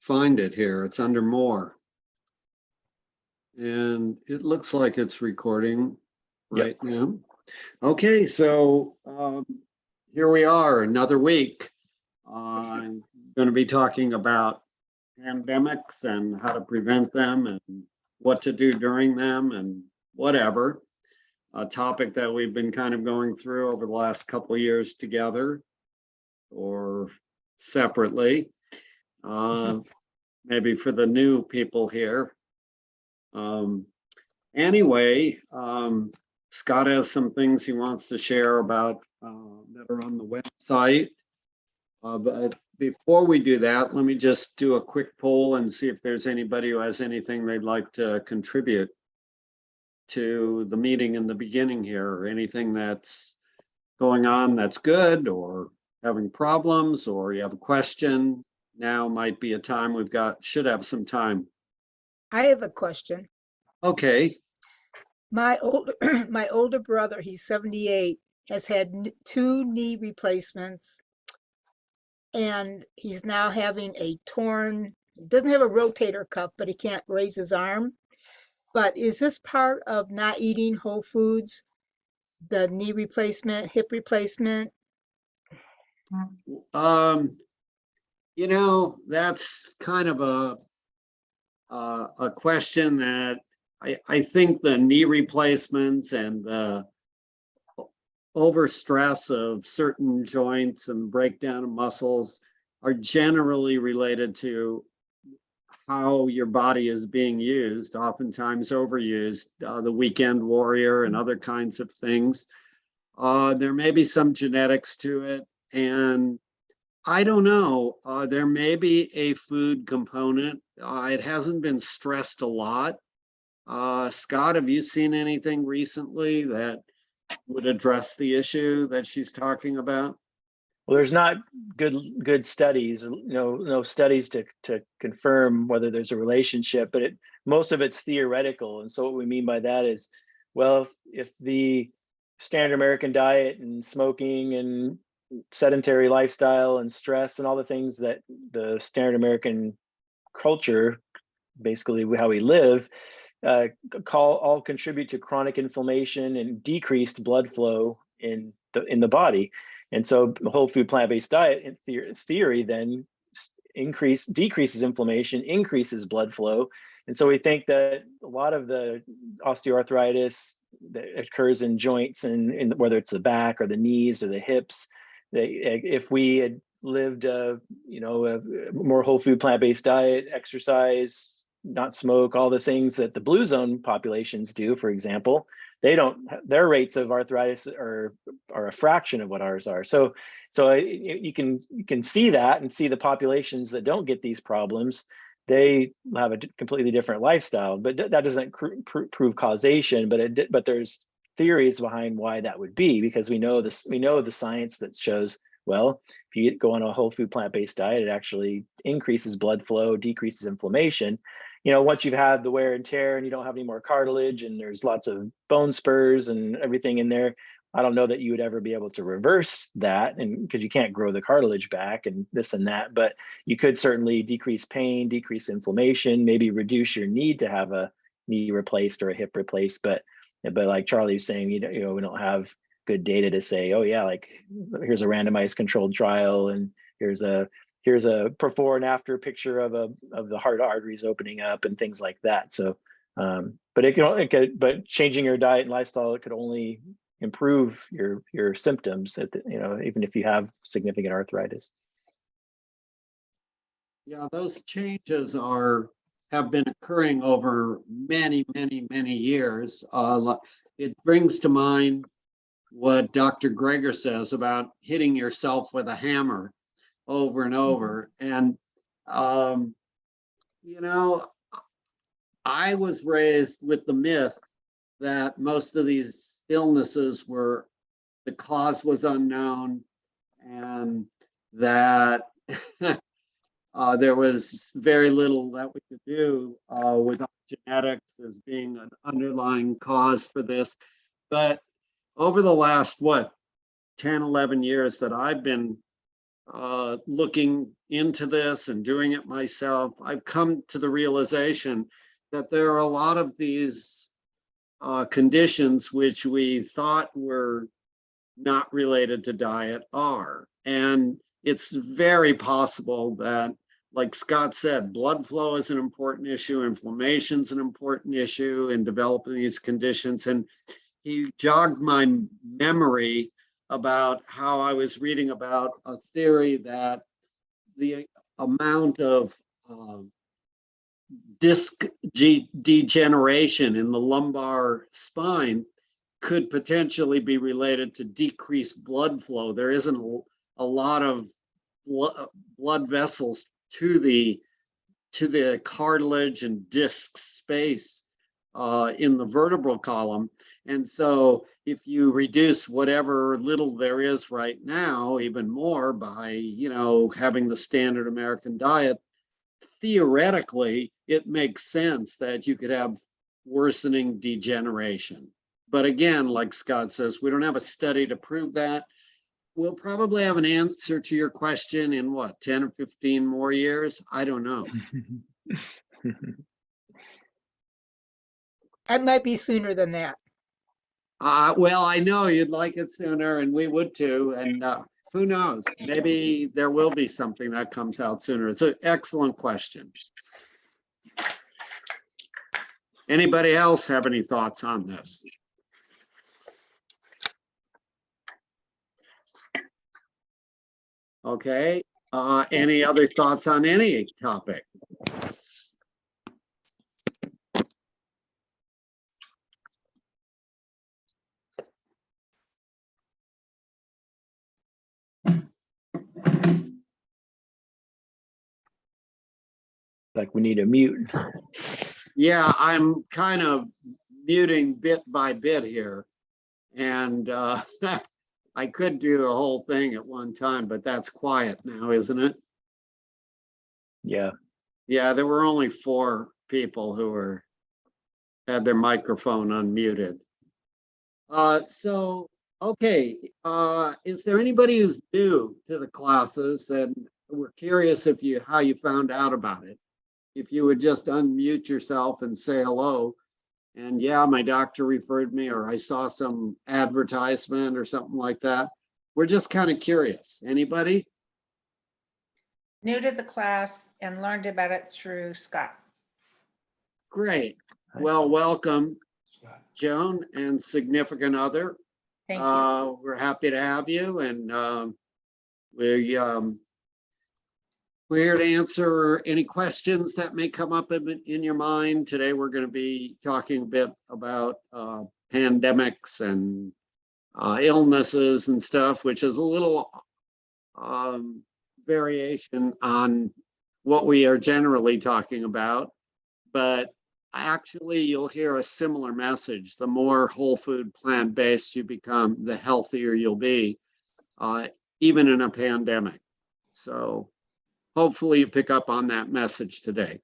find it here. It's under more. And it looks like it's recording right now. Okay, so here we are, another week. I'm going to be talking about pandemics and how to prevent them and what to do during them and whatever. A topic that we've been kind of going through over the last couple of years together or separately. Maybe for the new people here. Anyway, Scott has some things he wants to share about that are on the website. But before we do that, let me just do a quick poll and see if there's anybody who has anything they'd like to contribute to the meeting in the beginning here, or anything that's going on that's good, or having problems, or you have a question. Now might be a time should have some time. I have a question. Okay. My older brother, he's 78, has had 2 knee replacements, and he's now having a torn, doesn't have a rotator cuff, but he can't raise his arm. But is this part of not eating whole foods, the knee replacement, hip replacement? That's kind of a question that I think the knee replacements and the overstress of certain joints and breakdown of muscles are generally related to how your body is being used, oftentimes overused, the weekend warrior and other kinds of things. There may be some genetics to it, and I don't know. There may be a food component. It hasn't been stressed a lot. Scott, have you seen anything recently that would address the issue that she's talking about? Well, there's not good studies, no studies to confirm whether there's a relationship, but most of it's theoretical. And so what we mean by that is, well, if the standard American diet and smoking and sedentary lifestyle and stress and all the things that the standard American culture, basically how we live, all contribute to chronic inflammation and decreased blood flow in the body. And so the whole food plant-based diet in theory then decreases inflammation, increases blood flow. And so we think that a lot of the osteoarthritis that occurs in joints and whether it's the back or the knees or the hips, if we had lived a more whole food plant-based diet, exercise, not smoke, all the things that the blue zone populations do, for example, their rates of arthritis are a fraction of what ours are. So you can see that and see the populations that don't get these problems, they have a completely different lifestyle, but that doesn't prove causation, but there's theories behind why that would be, because we know the science that shows, well, if you go on a whole food plant-based diet, it actually increases blood flow, decreases inflammation. Once you've had the wear and tear and you don't have any more cartilage and there's lots of bone spurs and everything in there, I don't know that you would ever be able to reverse that, and because you can't grow the cartilage back and this and that, but you could certainly decrease pain, decrease inflammation, maybe reduce your need to have a knee replaced or a hip replaced. But like Charlie's saying, we don't have good data to say, oh yeah, like here's a randomized controlled trial and here's a before and after picture of the heart arteries opening up and things like that. So, but changing your diet and lifestyle, it could only improve your symptoms even if you have significant arthritis. Yeah, those changes have been occurring over many years. It brings to mind what Dr. Greger says about hitting yourself with a hammer over and over. And, I was raised with the myth that most of these illnesses the cause was unknown, and that there was very little that we could do with genetics as being an underlying cause for this. But over the last, 10, 11 years that I've been looking into this and doing it myself, I've come to the realization that there are a lot of these conditions which we thought were not related to diet are. And it's very possible that, like Scott said, blood flow is an important issue, inflammation is an important issue in developing these conditions. And he jogged my memory about how I was reading about a theory that the amount of disc degeneration in the lumbar spine could potentially be related to decreased blood flow. There isn't a lot of blood vessels to the cartilage and disc space in the vertebral column. And so if you reduce whatever little there is right now, even more by, having the standard American diet, theoretically, it makes sense that you could have worsening degeneration. But again, like Scott says, we don't have a study to prove that. We'll probably have an answer to your question in 10 or 15 more years? I don't know. It might be sooner than that. Well, I know you'd like it sooner, and we would too. And who knows? Maybe there will be something that comes out sooner. It's an excellent question. Anybody else have any thoughts on this? Okay. Any other thoughts on any topic? Like we need a mute. Yeah, I'm kind of muting bit by bit here. And I could do the whole thing at one time, but that's quiet now, isn't it? Yeah. Yeah, there were only 4 people who had their microphone unmuted. Okay. Is there anybody who's new to the classes and we're curious how you found out about it? If you would just unmute yourself and say hello. And yeah, my doctor referred me, or I saw some advertisement or something like that. We're just kind of curious. Anybody? New to the class and learned about it through Scott. Great. Well, welcome, Joan and significant other. Thank you. We're happy to have you, and we're here to answer any questions that may come up in your mind. Today, we're going to be talking a bit about pandemics and illnesses and stuff, which is a little variation on what we are generally talking about. But actually, you'll hear a similar message. The more whole food, plant-based you become, the healthier you'll be, even in a pandemic. So hopefully you pick up on that message today.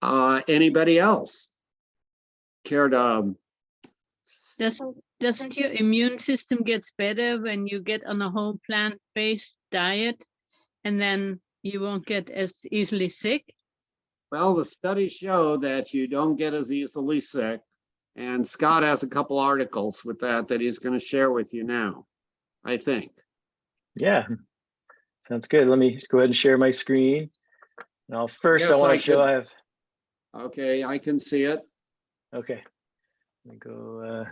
Anybody else care to? Doesn't your immune system gets better when you get on a whole plant-based diet, and then you won't get as easily sick? Well, the studies show that you don't get as easily sick, and Scott has a couple articles with that he's going to share with you now, I think. Yeah, sounds good. Let me just go ahead and share my screen. Now, first, Yes, I want I to show could- I have. Okay, I can see it. Okay, let me go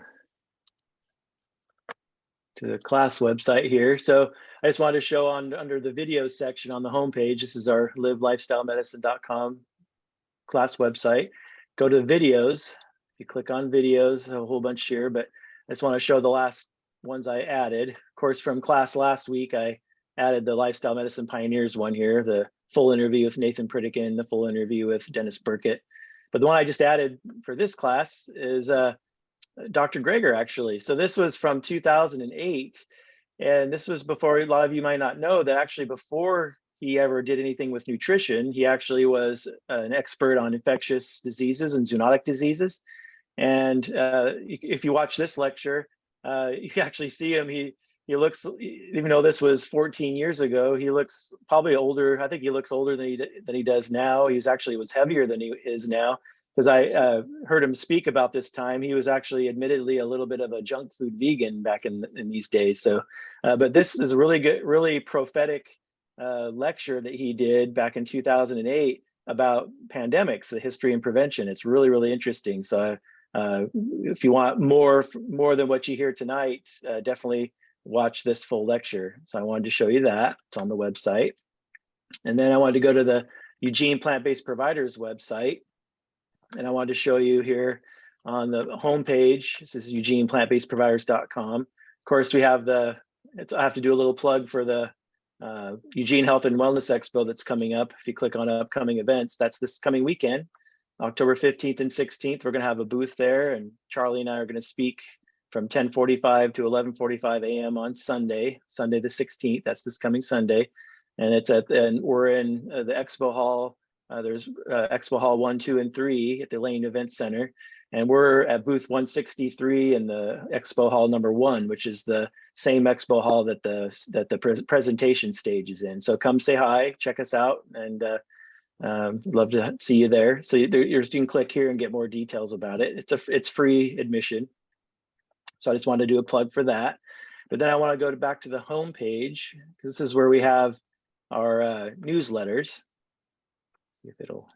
to the class website here. So I just wanted to show under the videos section on the homepage. This is our livelifestylemedicine.com class website. Go to the videos. If you click on videos, a whole bunch here, but I just want to show the last ones I added. Of course, from class last week, I added the Lifestyle Medicine Pioneers one here, the full interview with Nathan Pritikin, the full interview with Dennis Burkett. But the one I just added for this class is Dr. Greger, actually. So this was from 2008. And this was before, a lot of you might not know that actually before he ever did anything with nutrition, he actually was an expert on infectious diseases and zoonotic diseases. And if you watch this lecture, you can actually see him. he looks, even though this was 14 years ago, he looks probably older. I think he looks older than he does now. He was heavier than he is now. Because I heard him speak about this time, he was actually admittedly a little bit of a junk food vegan back in these days. So, but this is a really good, really prophetic lecture that he did back in 2008 about pandemics, the history and prevention. It's really, really interesting. So if you want more than what you hear tonight, definitely watch this full lecture. So I wanted to show you that. It's on the website. And then I wanted to go to the Eugene Plant-Based Providers website. And I wanted to show you here on the homepage. This is eugeneplantbasedproviders.com. Of course, we have I have to do a little plug for the Eugene Health and Wellness Expo that's coming up. If you click on upcoming events, that's this coming weekend, October 15th and 16th. We're going to have a booth there, and Charlie and I are going to speak from 10:45 to 11:45 a.m. on Sunday the 16th. That's this coming Sunday, and we're in the Expo Hall. There's Expo Hall 1, 2, and 3 at the Lane Event Center. And we're at booth 163 in the Expo Hall number 1, which is the same Expo Hall that the presentation stage is in. So come say hi, check us out, and love to see you there. So you can click here and get more details about it. It's free admission. So I just wanted to do a plug for that. But then I want to go back to the home page, because this is where we have our newsletters. See if it'll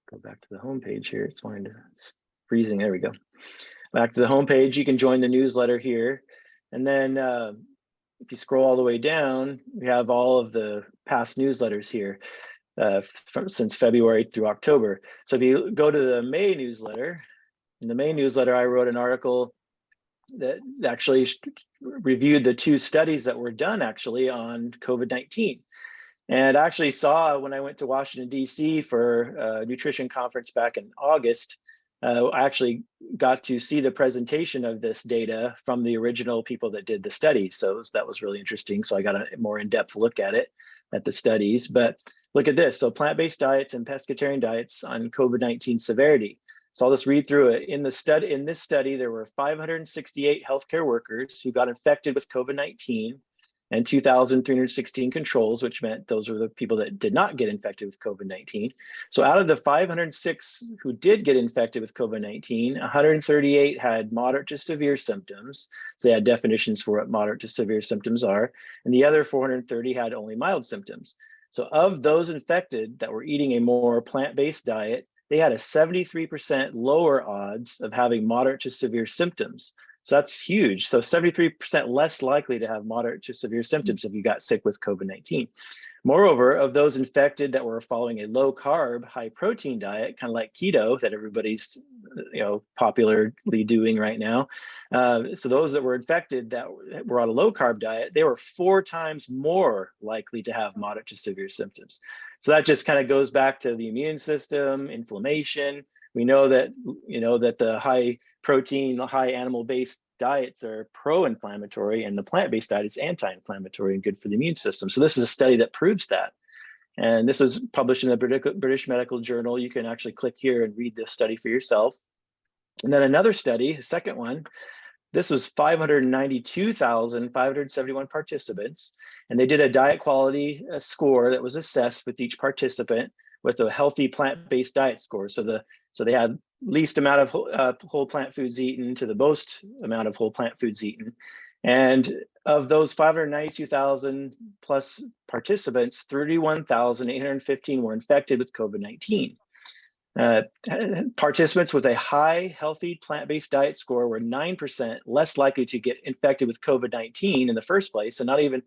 go back to the home page here. It's freezing. There we go. Back to the home page. You can join the newsletter here. And then if you scroll all the way down, we have all of the past newsletters here since February through October. So if you go to the May newsletter, in the May newsletter, I wrote an article that actually reviewed the 2 studies that were done actually on COVID-19. And I actually saw, when I went to Washington, D.C. for a nutrition conference back in August, I actually got to see the presentation of this data from the original people that did the study. So that was really interesting. So I got a more in-depth look at the studies. But look at this. So plant-based diets and pescatarian diets on COVID-19 severity. So I'll just read through it. In this study, there were 568 healthcare workers who got infected with COVID-19 and 2,316 controls, which meant those were the people that did not get infected with COVID-19. So out of the 506 who did get infected with COVID-19, 138 had moderate to severe symptoms. So they had definitions for what moderate to severe symptoms are. And the other 430 had only mild symptoms. So of those infected that were eating a more plant-based diet, they had a 73% lower odds of having moderate to severe symptoms. So that's huge. So 73% less likely to have moderate to severe symptoms if you got sick with COVID-19. Moreover, of those infected that were following a low carb, high protein diet, kind of like keto that everybody's popularly doing right now. So those that were infected that were on a low carb diet, they were 4 times more likely to have moderate to severe symptoms. So that just kind of goes back to the immune system, inflammation. We know that the high protein, high animal-based diets are pro-inflammatory, and the plant-based diet is anti-inflammatory and good for the immune system. So this is a study that proves that. And this was published in the British Medical Journal. You can actually click here and read this study for yourself. And then another study, the second one, this was 592,571 participants, and they did a diet quality score that was assessed with each participant with a healthy plant-based diet score. So they had least amount of whole plant foods eaten to the most amount of whole plant foods eaten. And of those 592,000 plus participants, 31,815 were infected with COVID-19. Participants with a high healthy plant-based diet score were 9% less likely to get infected with COVID-19 in the first place. So 9%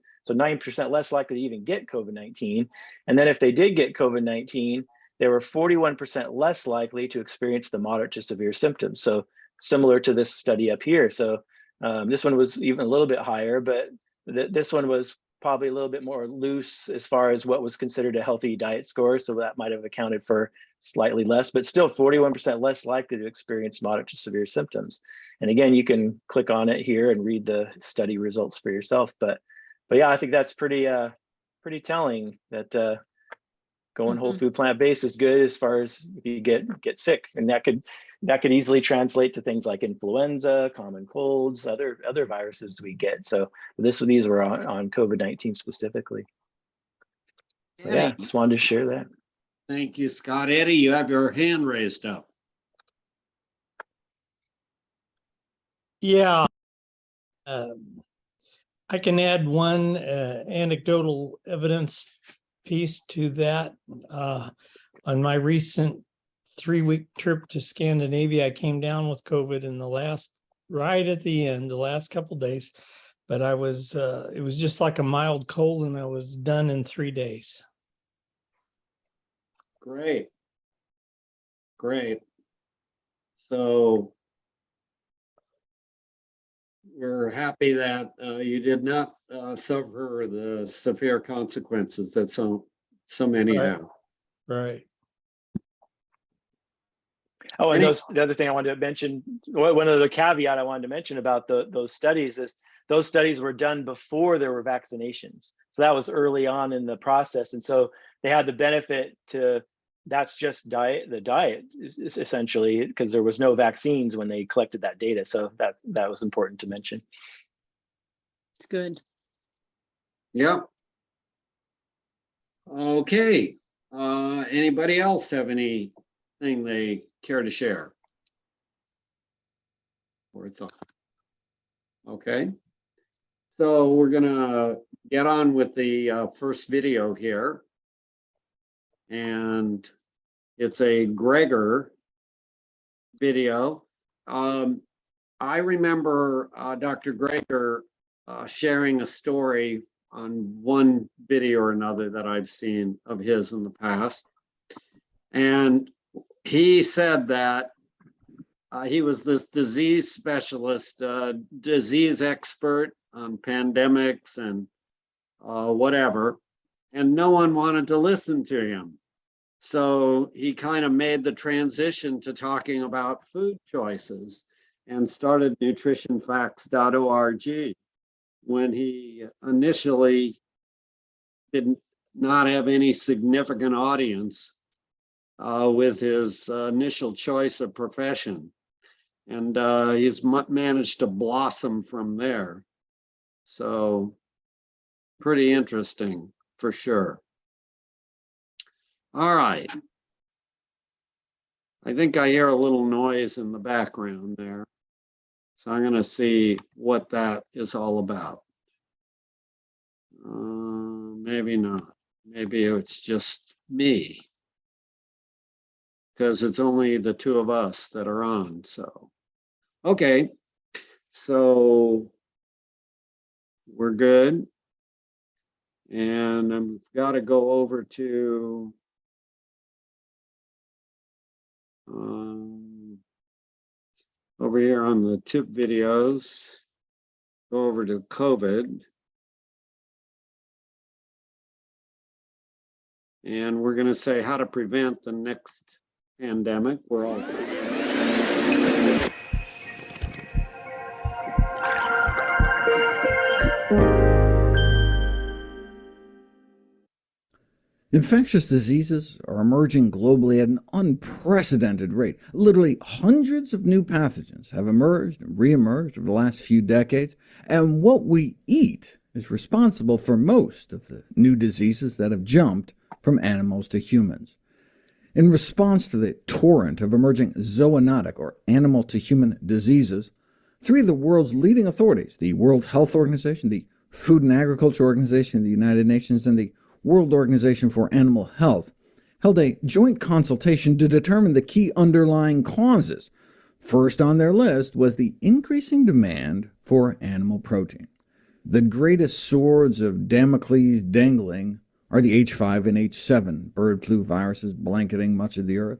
less likely to even get COVID-19. And then if they did get COVID-19, they were 41% less likely to experience the moderate to severe symptoms. So similar to this study up here. So this one was even a little bit higher, but this one was probably a little bit more loose as far as what was considered a healthy diet score. So that might have accounted for slightly less, but still 41% less likely to experience moderate to severe symptoms. And again, you can click on it here and read the study results for yourself. But yeah, I think that's pretty telling that going whole Mhm. food plant-based is good as far as if you get sick, and that could easily translate to things like influenza, common colds, other viruses we get. So these were on COVID-19 specifically. So yeah, Eddie, just wanted to share that. thank you, Scott. Eddie, you have your hand raised up. Yeah, I can add one anecdotal evidence piece to that. On my recent 3-week trip to Scandinavia, I came down with COVID in right at the end, the last couple days, but it was just like a mild cold and I was done in 3 days. Great. Great. So we're happy that you did not suffer the severe consequences that so many Right. have. Right. Oh, and Any- the other thing I wanted to mention, one other caveat I wanted to mention about those studies is those studies were done before there were vaccinations. So that was early on in the process. And so they had the benefit that's just the diet is essentially, because there was no vaccines when they collected that data. So that was important to mention. It's good. Yep. Okay. Anybody else have anything they care to share? Or thought? Okay. So we're gonna get on with the first video here. And it's a Gregor video. I remember Dr. Gregor sharing a story on one video or another that I've seen of his in the past. And he said that he was this disease specialist, disease expert on pandemics and whatever, and no one wanted to listen to him. So he kind of made the transition to talking about food choices and started nutritionfacts.org when he initially did not have any significant audience with his initial choice of profession. And he's managed to blossom from there. So pretty interesting for sure. All right. I think I hear a little noise in the background there. So I'm going to see what that is all about. Maybe not. Maybe it's just me, because it's only the two of us that are on. So, okay. So we're good. And I've got to go over to over here on the tip videos, go over to COVID. And we're going to say how to prevent the next pandemic. We're all. Infectious diseases are emerging globally at an unprecedented rate. Literally hundreds of new pathogens have emerged and reemerged over the last few decades, and what we eat is responsible for most of the new diseases that have jumped from animals to humans. In response to the torrent of emerging zoonotic or animal-to-human diseases, 3 of the world's leading authorities, the World Health Organization, the Food and Agriculture Organization of the United Nations, and the World Organization for Animal Health, held a joint consultation to determine the key underlying causes. First on their list was the increasing demand for animal protein. The greatest swords of Damocles dangling are the H5 and H7 bird flu viruses blanketing much of the earth.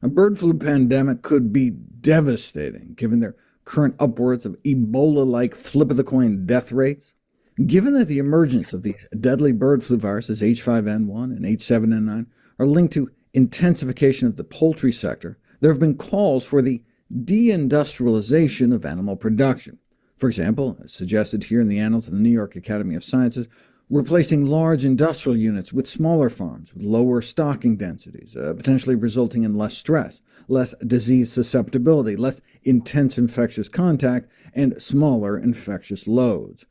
A bird flu pandemic could be devastating, given their current upwards of Ebola-like flip-of-the-coin death rates. Given that the emergence of these deadly bird flu viruses, H5N1 and H7N9, are linked to intensification of the poultry sector, there have been calls for the deindustrialization of animal production. For example, as suggested here in the Annals of the New York Academy of Sciences, replacing large industrial units with smaller farms with lower stocking densities, potentially resulting in less stress, less disease susceptibility, less intense infectious contact, and smaller infectious loads.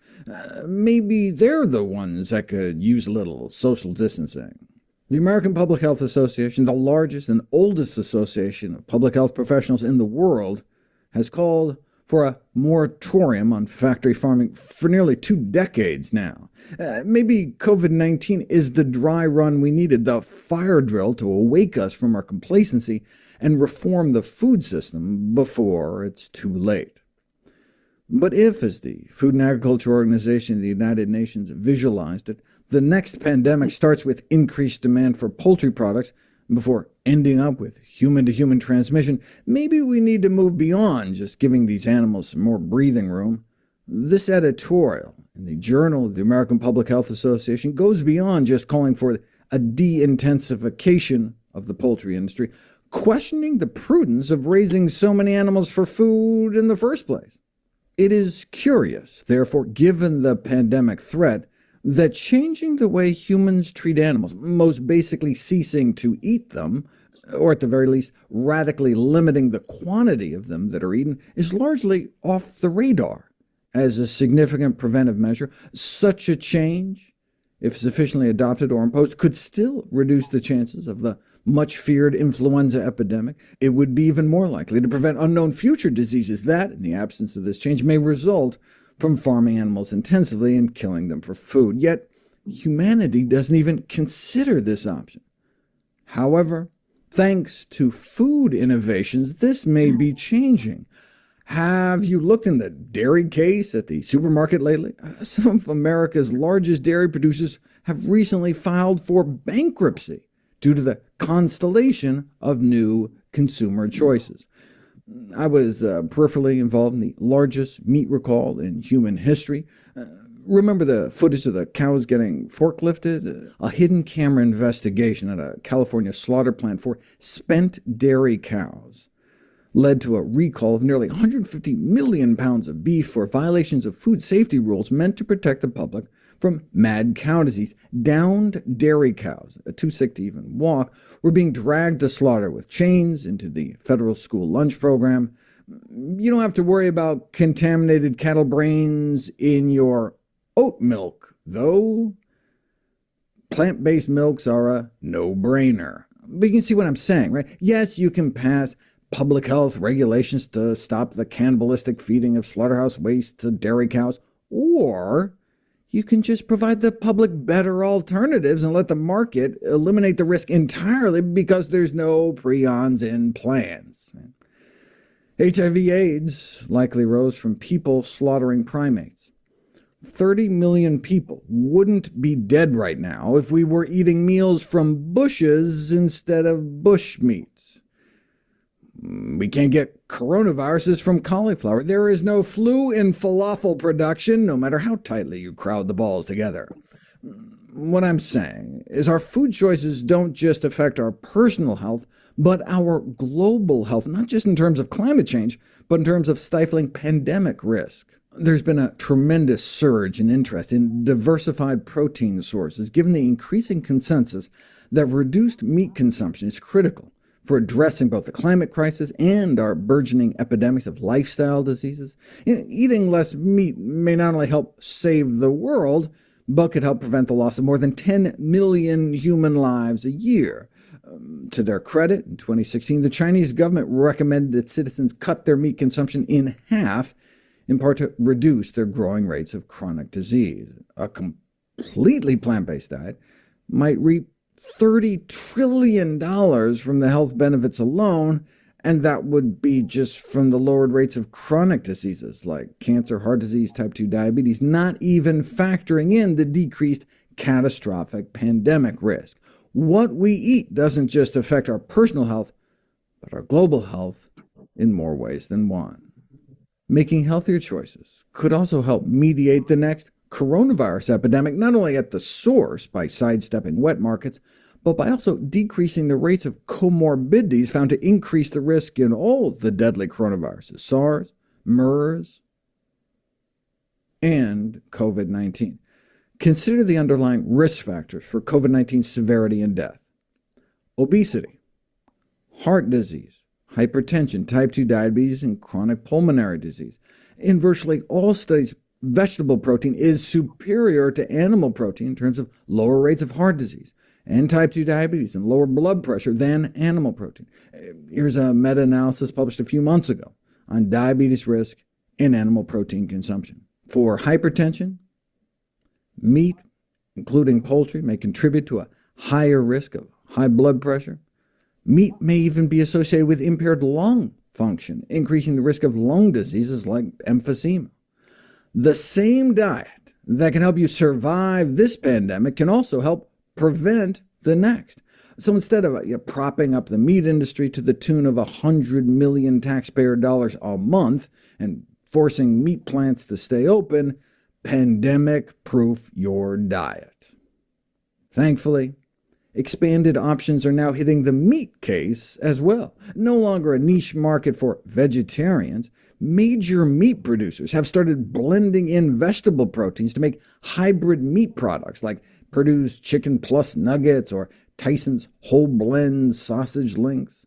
Maybe they're the ones that could use a little social distancing. The American Public Health Association, the largest and oldest association of public health professionals in the world, has called for a moratorium on factory farming for nearly 2 decades now. Maybe COVID-19 is the dry run we needed, the fire drill to awake us from our complacency and reform the food system before it's too late. But if, as the Food and Agriculture Organization of the United Nations visualized it, the next pandemic starts with increased demand for poultry products before ending up with human-to-human transmission, maybe we need to move beyond just giving these animals some more breathing room. This editorial in the Journal of the American Public Health Association goes beyond just calling for a de-intensification of the poultry industry, questioning the prudence of raising so many animals for food in the first place. It is curious, therefore, given the pandemic threat, that changing the way humans treat animals, most basically ceasing to eat them, or at the very least radically limiting the quantity of them that are eaten, is largely off the radar as a significant preventive measure. Such a change, if sufficiently adopted or imposed, could still reduce the chances of the much-feared influenza epidemic. It would be even more likely to prevent unknown future diseases that, in the absence of this change, may result from farming animals intensively and killing them for food. Yet humanity doesn't even consider this option. However, thanks to food innovations, this may be changing. Have you looked in the dairy case at the supermarket lately? Some of America's largest dairy producers have recently filed for bankruptcy due to the constellation of new consumer choices. I was peripherally involved in the largest meat recall in human history. Remember the footage of the cows getting forklifted? A hidden camera investigation at a California slaughter plant for spent dairy cows led to a recall of nearly 150 million pounds of beef for violations of food safety rules meant to protect the public from mad cow disease. Downed dairy cows, too sick to even walk, were being dragged to slaughter with chains into the federal school lunch program. You don't have to worry about contaminated cattle brains in your oat milk, though. Plant-based milks are a no-brainer. But you can see what I'm saying, right? Yes, you can pass public health regulations to stop the cannibalistic feeding of slaughterhouse waste to dairy cows, or you can just provide the public better alternatives and let the market eliminate the risk entirely because there's no prions in plants. HIV/AIDS likely rose from people slaughtering primates. 30 million people wouldn't be dead right now if we were eating meals from bushes instead of bush meat. We can't get coronaviruses from cauliflower. There is no flu in falafel production, no matter how tightly you crowd the balls together. What I'm saying is our food choices don't just affect our personal health, but our global health, not just in terms of climate change, but in terms of stifling pandemic risk. There's been a tremendous surge in interest in diversified protein sources, given the increasing consensus that reduced meat consumption is critical for addressing both the climate crisis and our burgeoning epidemics of lifestyle diseases. Eating less meat may not only help save the world, but could help prevent the loss of more than 10 million human lives a year. To their credit, in 2016, the Chinese government recommended that citizens cut their meat consumption in half, in part to reduce their growing rates of chronic disease. A completely plant-based diet might reap $30 trillion from the health benefits alone, and that would be just from the lowered rates of chronic diseases like cancer, heart disease, type 2 diabetes, not even factoring in the decreased catastrophic pandemic risk. What we eat doesn't just affect our personal health, but our global health in more ways than one. Making healthier choices could also help mediate the next coronavirus epidemic, not only at the source by sidestepping wet markets, but by also decreasing the rates of comorbidities found to increase the risk in all the deadly coronaviruses, SARS, MERS, and COVID-19. Consider the underlying risk factors for COVID-19 severity and death. Obesity, heart disease, hypertension, type 2 diabetes, and chronic pulmonary disease. In virtually all studies, vegetable protein is superior to animal protein in terms of lower rates of heart disease and type 2 diabetes and lower blood pressure than animal protein. Here's a meta-analysis published a few months ago on diabetes risk in animal protein consumption. For hypertension, meat, including poultry, may contribute to a higher risk of high blood pressure. Meat may even be associated with impaired lung function, increasing the risk of lung diseases like emphysema. The same diet that can help you survive this pandemic can also help prevent the next. So instead of propping up the meat industry to the tune of $100 million taxpayer dollars a month and forcing meat plants to stay open, pandemic-proof your diet. Thankfully, expanded options are now hitting the meat case as well. No longer a niche market for vegetarians, major meat producers have started blending in vegetable proteins to make hybrid meat products like Purdue's Chicken Plus Nuggets or Tyson's Whole Blend Sausage Links.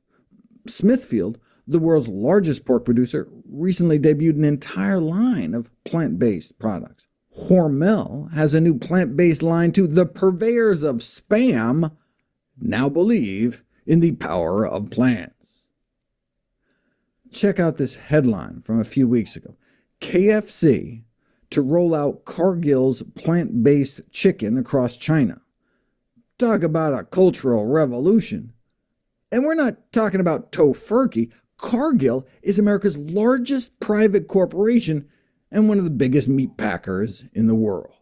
Smithfield, the world's largest pork producer, recently debuted an entire line of plant-based products. Hormel has a new plant-based line too. The purveyors of Spam now believe in the power of plants. Check out this headline from a few weeks ago. KFC to roll out Cargill's plant-based chicken across China. Talk about a cultural revolution. And we're not talking about Tofurkey. Cargill is America's largest private corporation and one of the biggest meat packers in the world.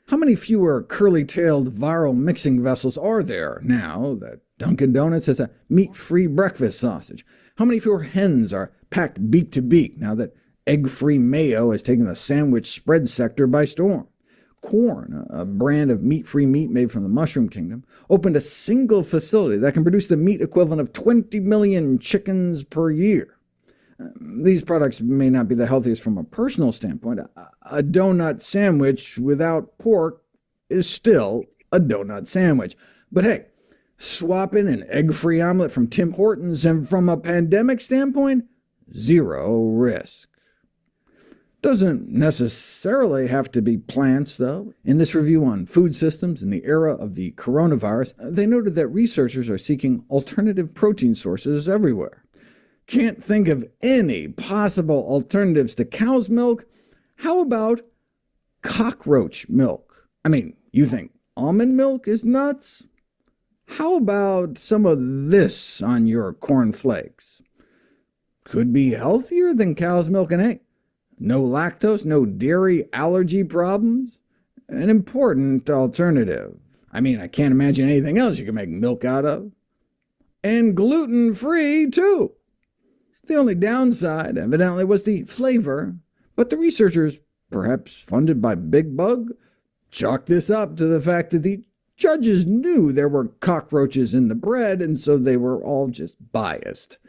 How many fewer curly-tailed viral mixing vessels are there now that Dunkin' Donuts has a meat-free breakfast sausage? How many fewer hens are packed beak to beak now that egg-free mayo has taken the sandwich spread sector by storm? Quorn, a brand of meat-free meat made from the mushroom kingdom, opened a single facility that can produce the meat equivalent of 20 million chickens per year. These products may not be the healthiest from a personal standpoint. A donut sandwich without pork is still a donut sandwich. But hey, swapping an egg-free omelet from Tim Hortons, and from a pandemic standpoint, zero risk. Doesn't necessarily have to be plants, though. In this review on food systems in the era of the coronavirus, they noted that researchers are seeking alternative protein sources everywhere. Can't think of any possible alternatives to cow's milk? How about cockroach milk? I mean, you think almond milk is nuts? How about some of this on your cornflakes? Could be healthier than cow's milk and egg. No lactose, no dairy allergy problems. An important alternative. I mean, I can't imagine anything else you can make milk out of. And gluten-free, too. The only downside, evidently, was the flavor, but the researchers, perhaps funded by Big Bug, chalked this up to the fact that the judges knew there were cockroaches in the bread, and so they were all just biased.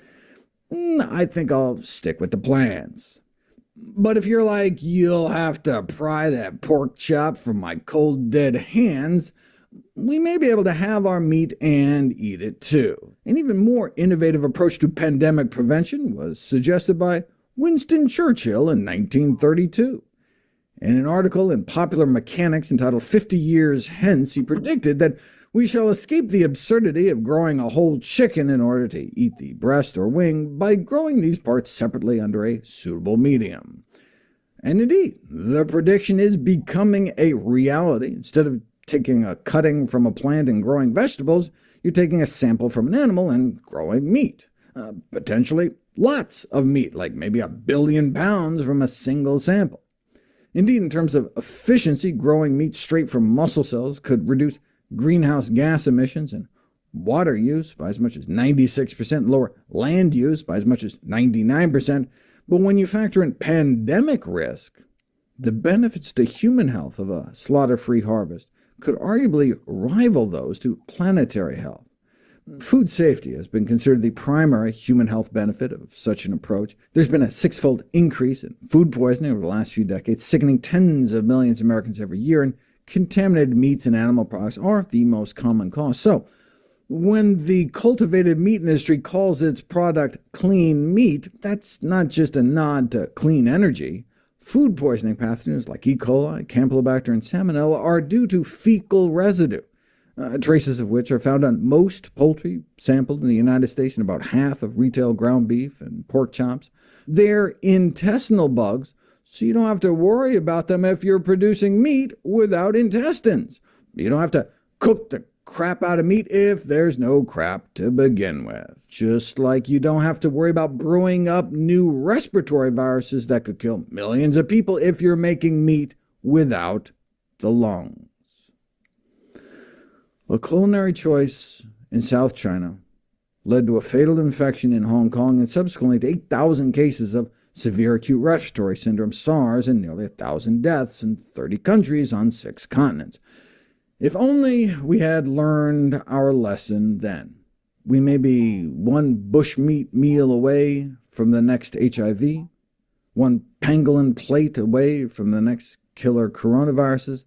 I think I'll stick with the plans. But if you're like, you'll have to pry that pork chop from my cold, dead hands, we may be able to have our meat and eat it too. An even more innovative approach to pandemic prevention was suggested by Winston Churchill in 1932. In an article in Popular Mechanics entitled 50 Years Hence, he predicted that we shall escape the absurdity of growing a whole chicken in order to eat the breast or wing by growing these parts separately under a suitable medium. And indeed, the prediction is becoming a reality. Instead of taking a cutting from a plant and growing vegetables, you're taking a sample from an animal and growing meat. Potentially lots of meat, like maybe 1 billion pounds from a single sample. Indeed, in terms of efficiency, growing meat straight from muscle cells could reduce greenhouse gas emissions and water use by as much as 96%, lower land use by as much as 99%. But when you factor in pandemic risk, the benefits to human health of a slaughter-free harvest could arguably rival those to planetary health. Food safety has been considered the primary human health benefit of such an approach. There's been a 6-fold increase in food poisoning over the last few decades, sickening tens of millions of Americans every year, and contaminated meats and animal products are the most common cause. So, when the cultivated meat industry calls its product clean meat, that's not just a nod to clean energy. Food poisoning pathogens like E. coli, Campylobacter, and Salmonella are due to fecal residue, traces of which are found on most poultry sampled in the United States and about half of retail ground beef and pork chops. They're intestinal bugs, so you don't have to worry about them if you're producing meat without intestines. You don't have to cook the crap out of meat if there's no crap to begin with. Just like you don't have to worry about brewing up new respiratory viruses that could kill millions of people if you're making meat without the lungs. A culinary choice in South China led to a fatal infection in Hong Kong and subsequently to 8,000 cases of severe acute respiratory syndrome, SARS, and nearly 1,000 deaths in 30 countries on 6 continents. If only we had learned our lesson then. We may be one bushmeat meal away from the next HIV, one pangolin plate away from the next killer coronaviruses,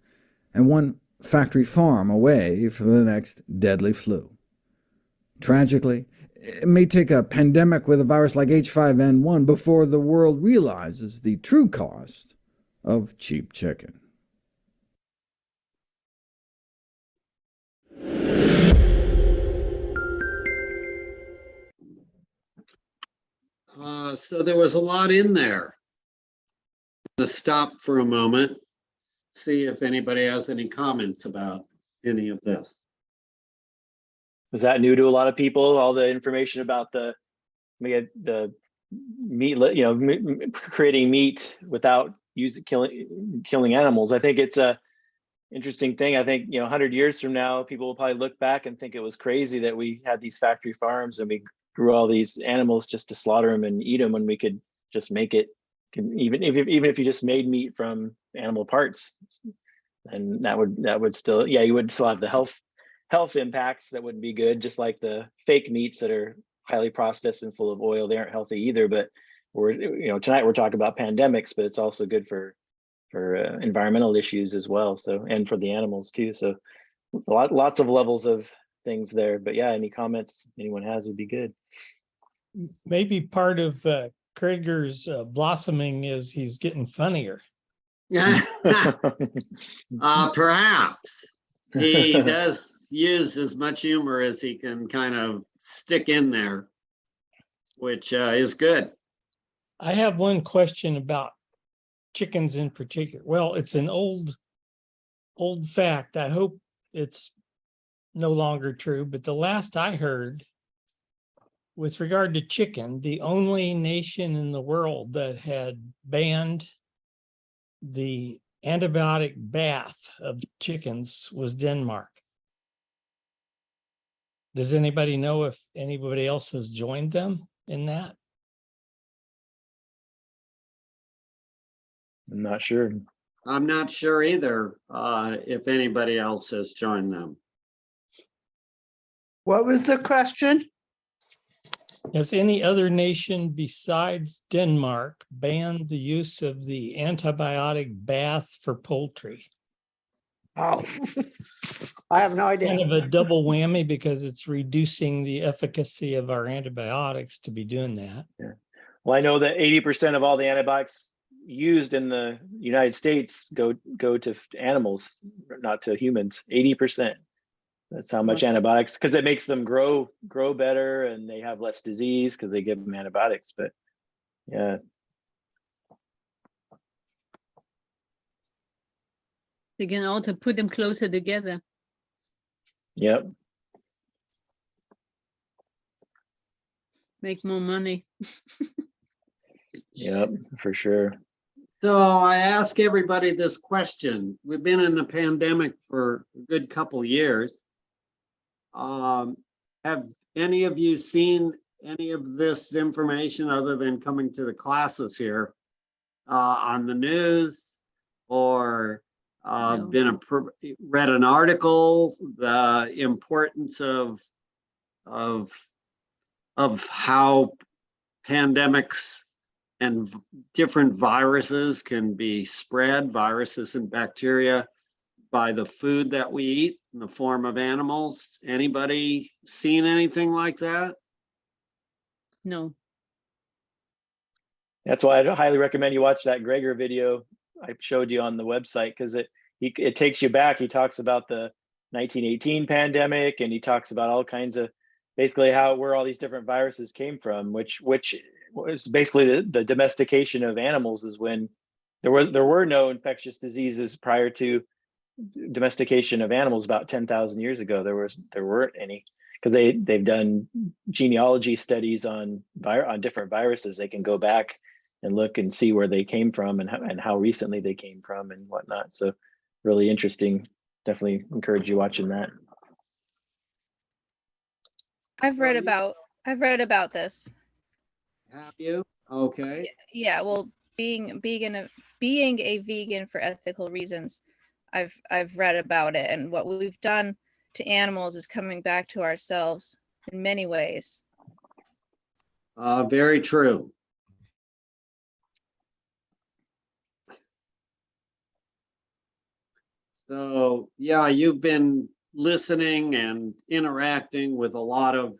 and one factory farm away from the next deadly flu. Tragically, it may take a pandemic with a virus like H5N1 before the world realizes the true cost of cheap chicken. So there was a lot in there. I'm going to stop for a moment, see if anybody has any comments about any of this. Was that new to a lot of people? All the information about the meat, creating meat without killing animals. I think it's a interesting thing. I think 100 years from now, people will probably look back and think it was crazy that we had these factory farms and we grew all these animals just to slaughter them and eat them when we could just make it. Even if you just made meat from animal parts, and that would still, you would still have the health impacts that wouldn't be good, just like the fake meats that are highly processed and full of oil. They aren't healthy either. But tonight we're talking about pandemics, but it's also good for environmental issues as well. So, and for the animals too. So lots of levels of things there. But yeah, any comments anyone has would be good. Maybe part of Krieger's blossoming is he's getting funnier. Perhaps. He does use as much humor as he can kind of stick in there, which is good. I have one question about chickens in particular. Well, it's an old fact. I hope it's no longer true, but the last I heard with regard to chicken, the only nation in the world that had banned the antibiotic bath of chickens was Denmark. Does anybody know if anybody else has joined them in that? I'm not sure. I'm not sure either if anybody else has joined them. What was the question? Has any other nation besides Denmark banned the use of the antibiotic bath for poultry? Oh, I have no idea. Kind of a double whammy because it's reducing the efficacy of our antibiotics to be doing that. Yeah. Well, I know that 80% of all the antibiotics used in the United States go to animals, not to humans. 80%. That's how much antibiotics, because it makes them grow better and they have less disease because they give them antibiotics. But yeah. They can also put them closer together. Yep. Make more money. Yep, for sure. So I ask everybody this question. We've been in the pandemic for a good couple years. Have any of you seen any of this information other than coming to the classes here on the news or No. read an article, the importance of how pandemics and different viruses can be spread, viruses and bacteria by the food that we eat in the form of animals? Anybody seen anything like that? No. That's why I highly recommend you watch that Gregor video I showed you on the website, because it takes you back. He talks about the 1918 pandemic, and he talks about all kinds of basically where all these different viruses came from, which was basically the domestication of animals, is when there were no infectious diseases prior to domestication of animals about 10,000 years ago. There weren't any, because they've done genealogy studies on different viruses. They can go back and look and see where they came from and how recently they came from and whatnot. So really interesting. Definitely encourage you watching that. I've read about this. Have you? Okay. Yeah, well, being a vegan for ethical reasons, I've read about it, and what we've done to animals is coming back to ourselves in many ways. Very true. So, yeah, you've been listening and interacting with a lot of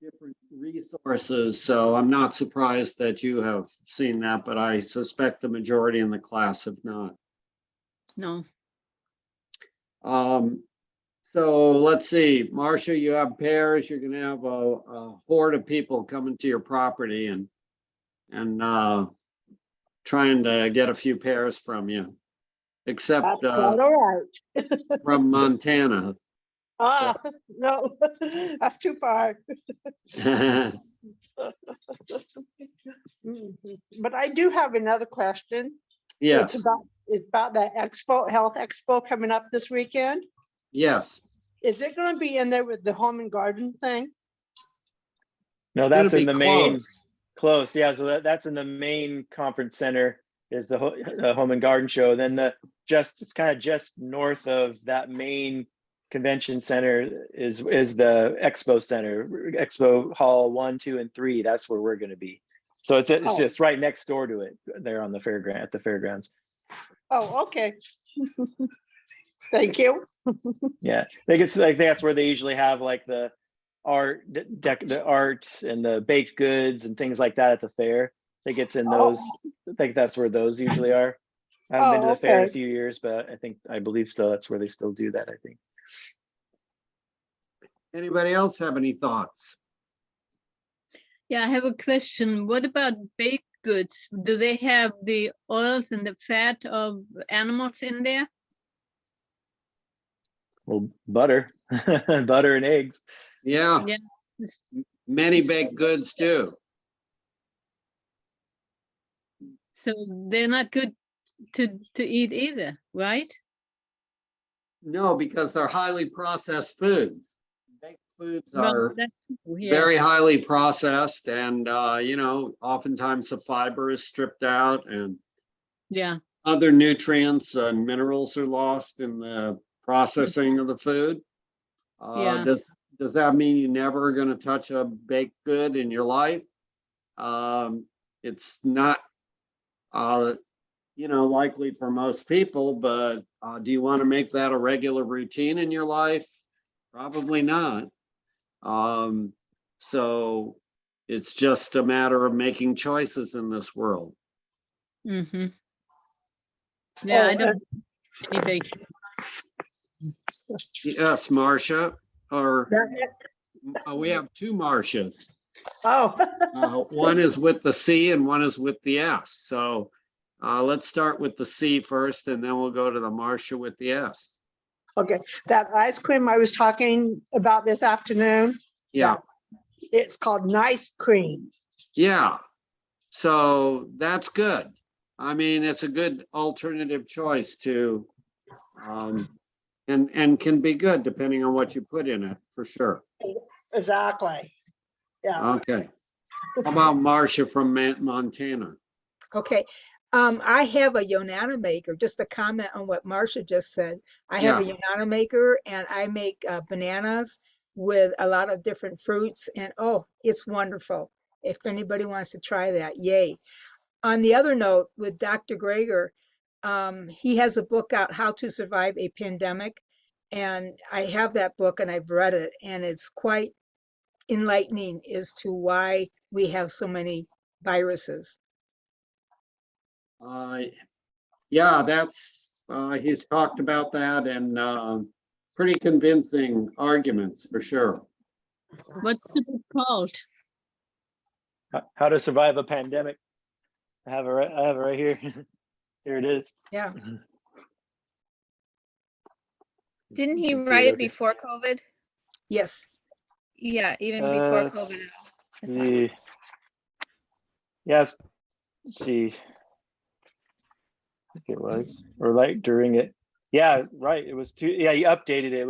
different resources, so I'm not surprised that you have seen that, but I suspect the majority in the class have not. No. So let's see, Marcia, you have pears, you're gonna have a horde of people coming to your property and trying to get a few pears from you, except That's quite all right. from Montana. Ah, no, that's too far. Mhm. But I do have another question. Yes, It's about that expo, health expo coming up this weekend. yes. Is it gonna be in there with the home and garden thing? No, Gonna that's be in the main. close. Close, yeah. So that's in the main conference center, is the home and garden show. Then it's kind of just north of that main convention center is the expo center, expo hall 1, 2, and 3. That's where we're going to be. So it's Oh. just right next door to it, there on the fairgrounds. Oh, okay. Thank you. Yeah, I think it's like that's where they usually have like the the art and the baked goods and things like that at the fair. I think it's in those. I think that's where those usually are. I haven't been to the fair in a okay. few years, but I believe so. That's where they still do that, I think. Anybody else have any thoughts? Yeah, I have a question. What about baked goods? Do they have the oils and the fat of animals in there? Well, butter, butter and eggs. Yeah, Yeah. many baked goods do. So they're not good to eat either, right? No, because they're highly processed foods. Baked foods Well, are that's true, very yes. highly processed and, oftentimes the fiber is stripped out and Yeah, other nutrients and minerals are lost in the processing of the food. Yeah. Does that mean you're never gonna touch a baked good in your life? It's not, likely for most people, but do you want to make that a regular routine in your life? Probably not. So it's just a matter of making choices in this world. mm-hmm. Yeah, Oh, I don't any baked. Yes, Marcia, or that- we have two Marcias. Oh, One is with the C and one is with the S. So let's start with the C first, and then we'll go to the Marcia with the S. okay. That ice cream I was talking about this afternoon, Yeah, it's called Nice Cream. yeah. So that's good. I mean, it's a good alternative choice to, and can be good depending on what you put in it, for sure. Exactly. Yeah. Okay. How about Marcia from Montana? Okay. I have a Yonana maker, just a comment on what Marcia just said. I have a Yonana maker and I make bananas with a lot of different fruits and oh, it's wonderful. If anybody wants to try that, yay. On the other note, with Dr. Gregor, He has a book out, How to Survive a Pandemic. And I have that book and I've read it, and it's quite enlightening as to why we have so many viruses. Yeah, he's talked about that, and pretty convincing arguments for sure. What's the book called? How to Survive a Pandemic. I have it right here. Here it is. Yeah. Didn't he You can see write it okay. before COVID? Yes. Yeah, even before Let's COVID. see. Yes. Let's see. I think it was, or like during it. Yeah, right. It was yeah, he updated it.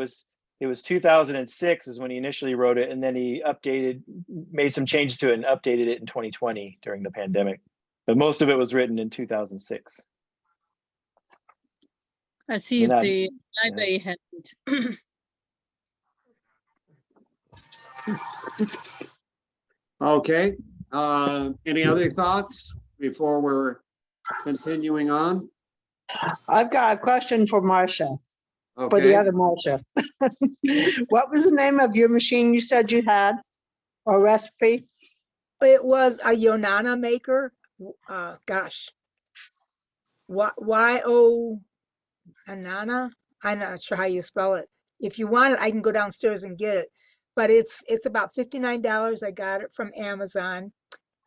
It was 2006 is when he initially wrote it, and then he made some changes to it and updated it in 2020 during the pandemic. But most of it was written in 2006. I see And that- the library has it. Okay, any other thoughts before we're continuing on? I've got a question for Marcia, for the Okay, other Marcia. What was the name of your machine you said you had, or recipe? It was a Yonana maker. Gosh. Y-O Anana? I'm not sure how you spell it. If you want it, I can go downstairs and get it. But it's about $59. I got it from Amazon.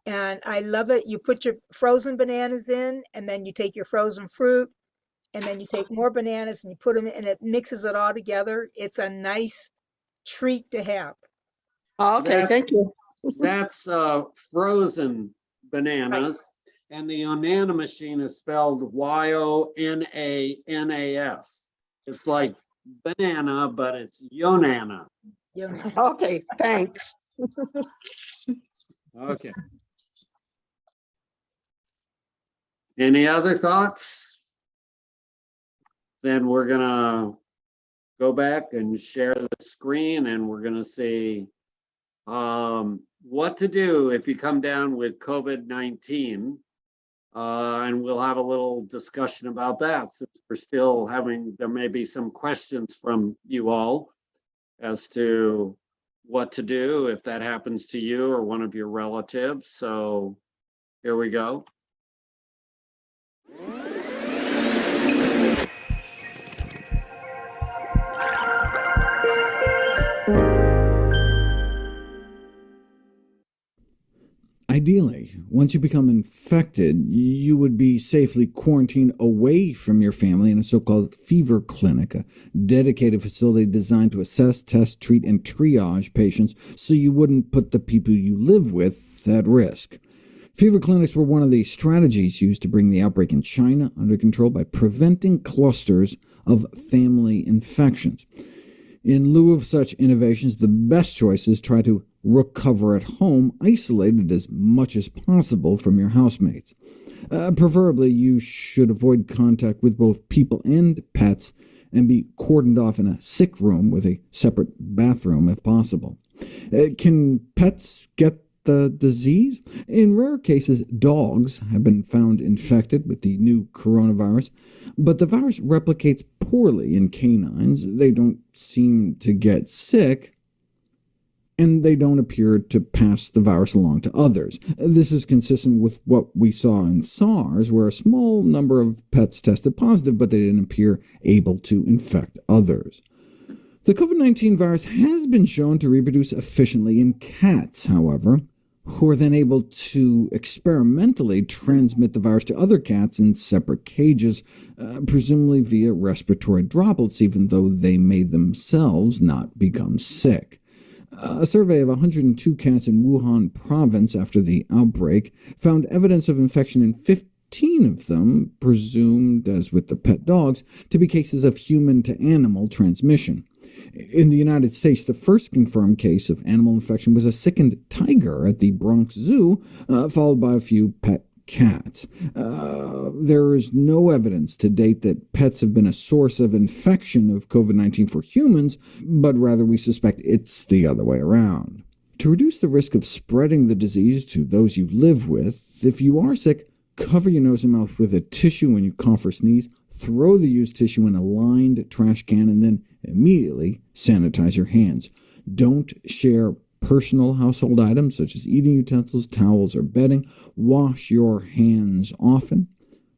And I love it. You put your frozen bananas in, and then you take your frozen fruit, and then you take more bananas and you put them in, and it mixes it all together. It's a nice treat to have. Oh, okay, That- thank you. that's frozen bananas, and the Onana machine is spelled Yonanas. It's like banana, but it's Yonana. Yonana. Okay, thanks. Okay. Any other thoughts? Then we're gonna go back and share the screen, and we're gonna see what to do if you come down with COVID-19. And we'll have a little discussion about that, since we're still there may be some questions from you all as to what to do if that happens to you or one of your relatives. So here we go. Ideally, once you become infected, you would be safely quarantined away from your family in a so-called fever clinic, a dedicated facility designed to assess, test, treat, and triage patients so you wouldn't put the people you live with at risk. Fever clinics were one of the strategies used to bring the outbreak in China under control by preventing clusters of family infections. In lieu of such innovations, the best choice is try to recover at home, isolated as much as possible from your housemates. Preferably, you should avoid contact with both people and pets and be cordoned off in a sick room with a separate bathroom if possible. Can pets get the disease? In rare cases, dogs have been found infected with the new coronavirus, but the virus replicates poorly in canines. They don't seem to get sick, and they don't appear to pass the virus along to others. This is consistent with what we saw in SARS, where a small number of pets tested positive, but they didn't appear able to infect others. The COVID-19 virus has been shown to reproduce efficiently in cats, however, who are then able to experimentally transmit the virus to other cats in separate cages, presumably via respiratory droplets, even though they may themselves not become sick. A survey of 102 cats in Wuhan province after the outbreak found evidence of infection in 15 of them, presumed, as with the pet dogs, to be cases of human-to-animal transmission. In the United States, the first confirmed case of animal infection was a sickened tiger at the Bronx Zoo, followed by a few pet cats. There is no evidence to date that pets have been a source of infection of COVID-19 for humans, but rather we suspect it's the other way around. To reduce the risk of spreading the disease to those you live with, if you are sick, Cover your nose and mouth with a tissue when you cough or sneeze. Throw the used tissue in a lined trash can and then immediately sanitize your hands. Don't share personal household items such as eating utensils, towels, or bedding. Wash your hands often.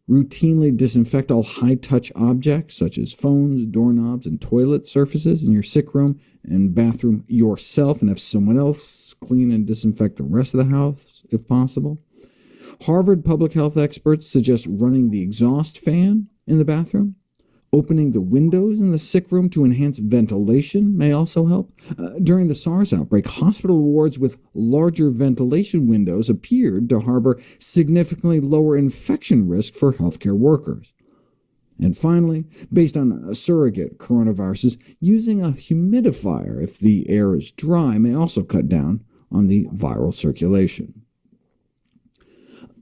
Routinely disinfect all high-touch objects such as phones, doorknobs, and toilet surfaces in your sick room and bathroom yourself, and have someone else clean and disinfect the rest of the house if possible. Harvard public health experts suggest running the exhaust fan in the bathroom. Opening the windows in the sick room to enhance ventilation may also help. During the SARS outbreak, hospital wards with larger ventilation windows appeared to harbor significantly lower infection risk for healthcare workers. And finally, based on surrogate coronaviruses, using a humidifier if the air is dry may also cut down on the viral circulation.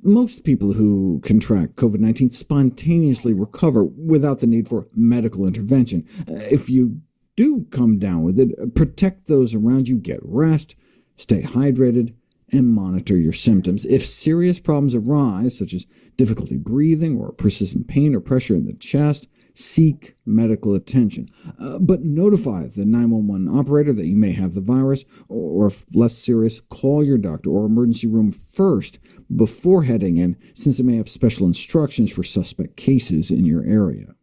Most people who contract COVID-19 spontaneously recover without the need for medical intervention. If you do come down with it, protect those around you, get rest, stay hydrated, and monitor your symptoms. If serious problems arise, such as difficulty breathing or persistent pain or pressure in the chest, seek medical attention. But notify the 911 operator that you may have the virus, or if less serious, call your doctor or emergency room first before heading in, since it may have special instructions for suspect cases in your area.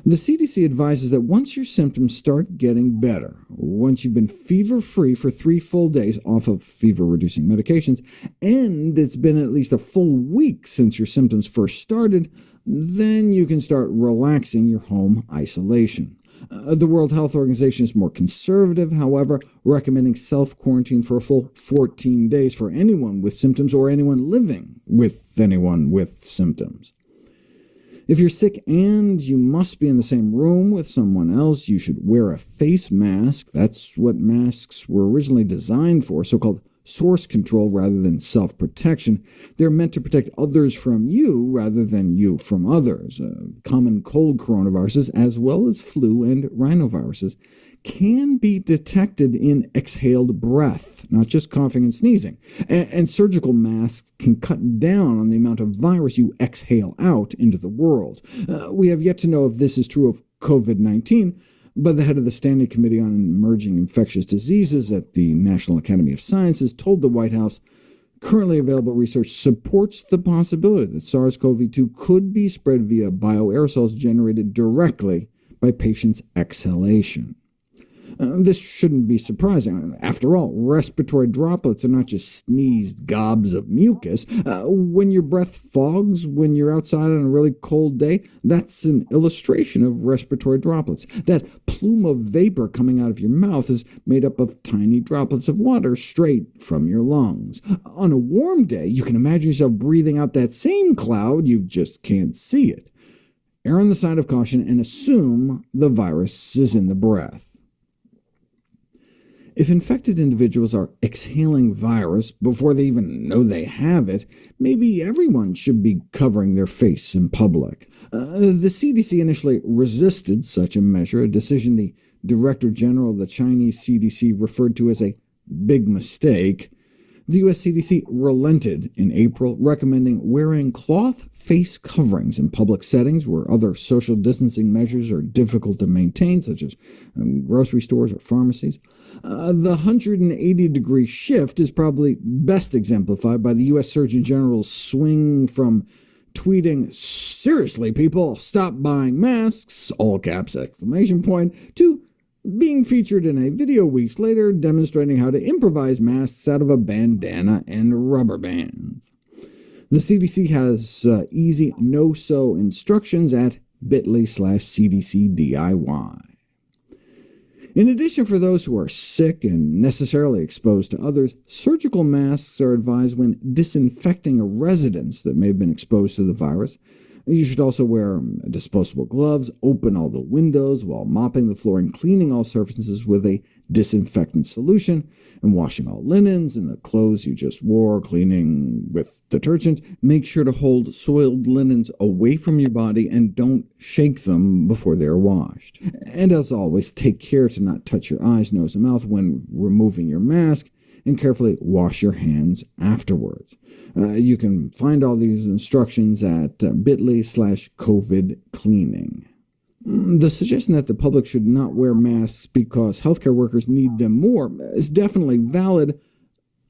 The CDC advises that once your symptoms start getting better, once you've been fever-free for 3 full days off of fever-reducing medications, and it's been at least a full week since your symptoms first started, then you can start relaxing your home isolation. The World Health Organization is more conservative, however, recommending self-quarantine for a full 14 days for anyone with symptoms or anyone living with anyone with symptoms. If you're sick and you must be in the same room with someone else, you should wear a face mask. That's what masks were originally designed for, so-called source control rather than self-protection. They're meant to protect others from you rather than you from others. Common cold coronaviruses, as well as flu and rhinoviruses, can be detected in exhaled breath, not just coughing and sneezing. And surgical masks can cut down on the amount of virus you exhale out into the world. We have yet to know if this is true of COVID-19, but the head of the Standing Committee on Emerging Infectious Diseases at the National Academy of Sciences told the White House currently available research supports the possibility that SARS-CoV-2 could be spread via bioaerosols generated directly by patients' exhalation. This shouldn't be surprising. After all, respiratory droplets are not just sneezed gobs of mucus. When your breath fogs when you're outside on a really cold day, that's an illustration of respiratory droplets. That plume of vapor coming out of your mouth is made up of tiny droplets of water straight from your lungs. On a warm day, you can imagine yourself breathing out that same cloud, you just can't see it. Err on the side of caution and assume the virus is in the breath. If infected individuals are exhaling virus before they even know they have it, maybe everyone should be covering their face in public. The CDC initially resisted such a measure, a decision the Director General of the Chinese CDC referred to as a big mistake. The U.S. CDC relented in April, recommending wearing cloth face coverings in public settings where other social distancing measures are difficult to maintain, such as grocery stores or pharmacies. The 180-degree shift is probably best exemplified by the U.S. Surgeon General's swing from tweeting, "Seriously, people, stop buying masks," all caps, exclamation point, to being featured in a video weeks later demonstrating how to improvise masks out of a bandana and rubber bands. The CDC has easy no-sew instructions at bit.ly/CDCDIY. In addition, for those who are sick and necessarily exposed to others, surgical masks are advised when disinfecting a residence that may have been exposed to the virus. You should also wear disposable gloves, open all the windows while mopping the floor and cleaning all surfaces with a disinfectant solution, and washing all linens and the clothes you just wore, cleaning with detergent. Make sure to hold soiled linens away from your body and don't shake them before they are washed. And as always, take care to not touch your eyes, nose, and mouth when removing your mask, and carefully wash your hands afterwards. You can find all these instructions at bit.ly/COVID cleaning. The suggestion that the public should not wear masks because healthcare workers need them more is definitely valid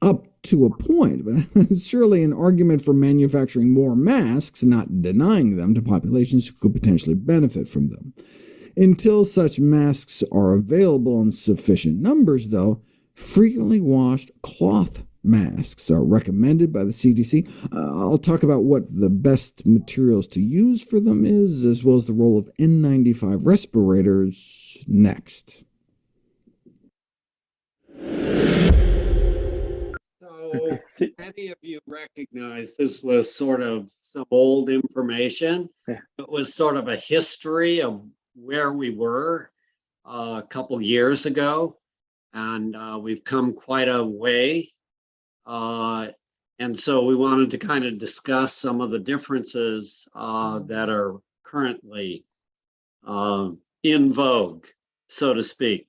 up to a point, but surely an argument for manufacturing more masks, not denying them to populations who could potentially benefit from them. Until such masks are available in sufficient numbers, though, frequently washed cloth masks are recommended by the CDC. I'll talk about what the best materials to use for them is, as well as the role of N95 respirators next. So many of you recognize this was sort of some old information. Yeah. It was sort of a history of where we were a couple years ago, and we've come quite a way. And so we wanted to kind of discuss some of the differences that are currently in vogue, so to speak.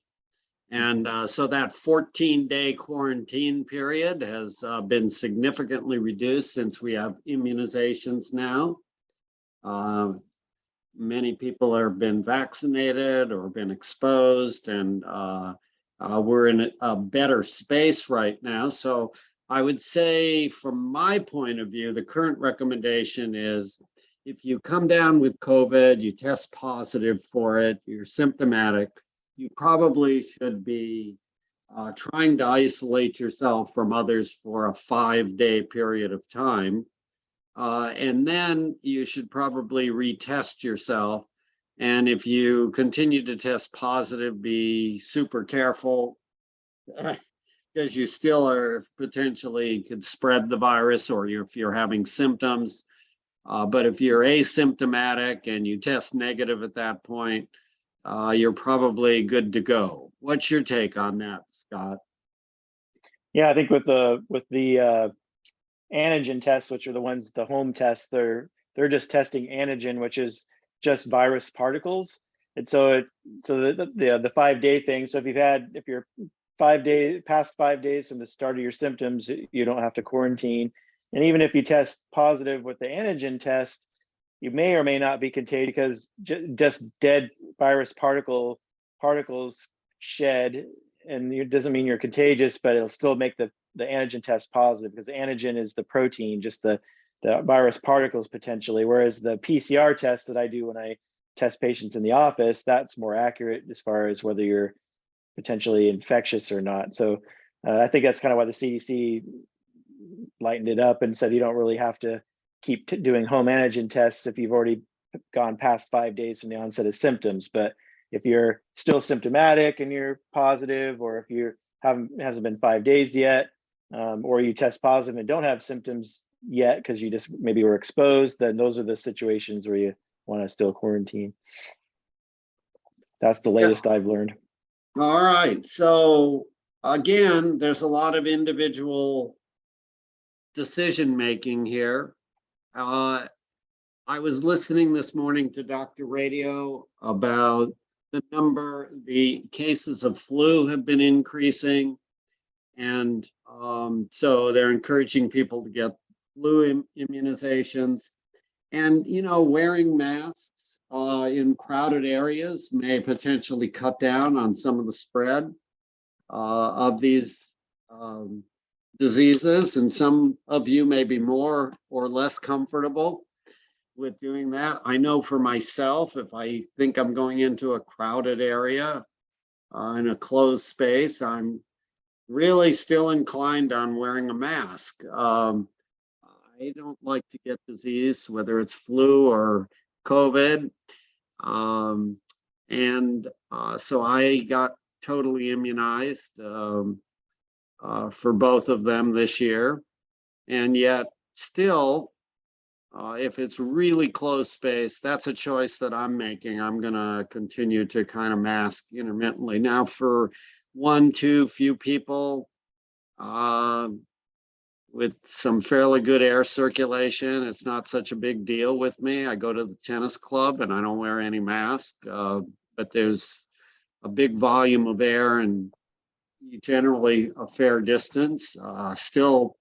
And so that 14-day quarantine period has been significantly reduced since we have immunizations now. Many people have been vaccinated or been exposed, and we're in a better space right now. So I would say, from my point of view, the current recommendation is if you come down with COVID, you test positive for it, you're symptomatic, you probably should be trying to isolate yourself from others for a 5-day period of time. And then you should probably retest yourself. And if you continue to test positive, be super careful because you still are potentially could spread the virus, or if you're having symptoms. But if you're asymptomatic and you test negative at that point, you're probably good to go. What's your take on that, Scott? Yeah, I think with the antigen tests, which are the home tests, they're just testing antigen, which is just virus particles. And so the 5-day thing. So if you're past 5 days from the start of your symptoms, you don't have to quarantine. And even if you test positive with the antigen test, you may or may not be contagious because just dead virus particles shed, and it doesn't mean you're contagious, but it'll still make the antigen test positive, because the antigen is the protein, just the virus particles potentially. Whereas the PCR test that I do when I test patients in the office, that's more accurate as far as whether you're potentially infectious or not. So I think that's kind of why the CDC lightened it up and said you don't really have to keep doing home antigen tests if you've already gone past 5 days from the onset of symptoms. But if you're still symptomatic and you're positive, or if you hasn't been 5 days yet, or you test positive and don't have symptoms yet because you just maybe were exposed, then those are the situations where you want to still quarantine. That's the latest I've learned. All right. So again, there's a lot of individual decision making here. I was listening this morning to Dr. Radio about the cases of flu have been increasing. And so they're encouraging people to get flu immunizations. And, wearing masks in crowded areas may potentially cut down on some of the spread of these diseases. And some of you may be more or less comfortable with doing that. I know for myself, if I think I'm going into a crowded area in a closed space, I'm really still inclined on wearing a mask. I don't like to get disease, whether it's flu or COVID. So I got totally immunized for both of them this year. And yet still, if it's really closed space, that's a choice that I'm making. I'm going to continue to kind of mask intermittently. Now, for few people with some fairly good air circulation, it's not such a big deal with me. I go to the tennis club and I don't wear any mask, but there's a big volume of air and generally a fair distance. Still,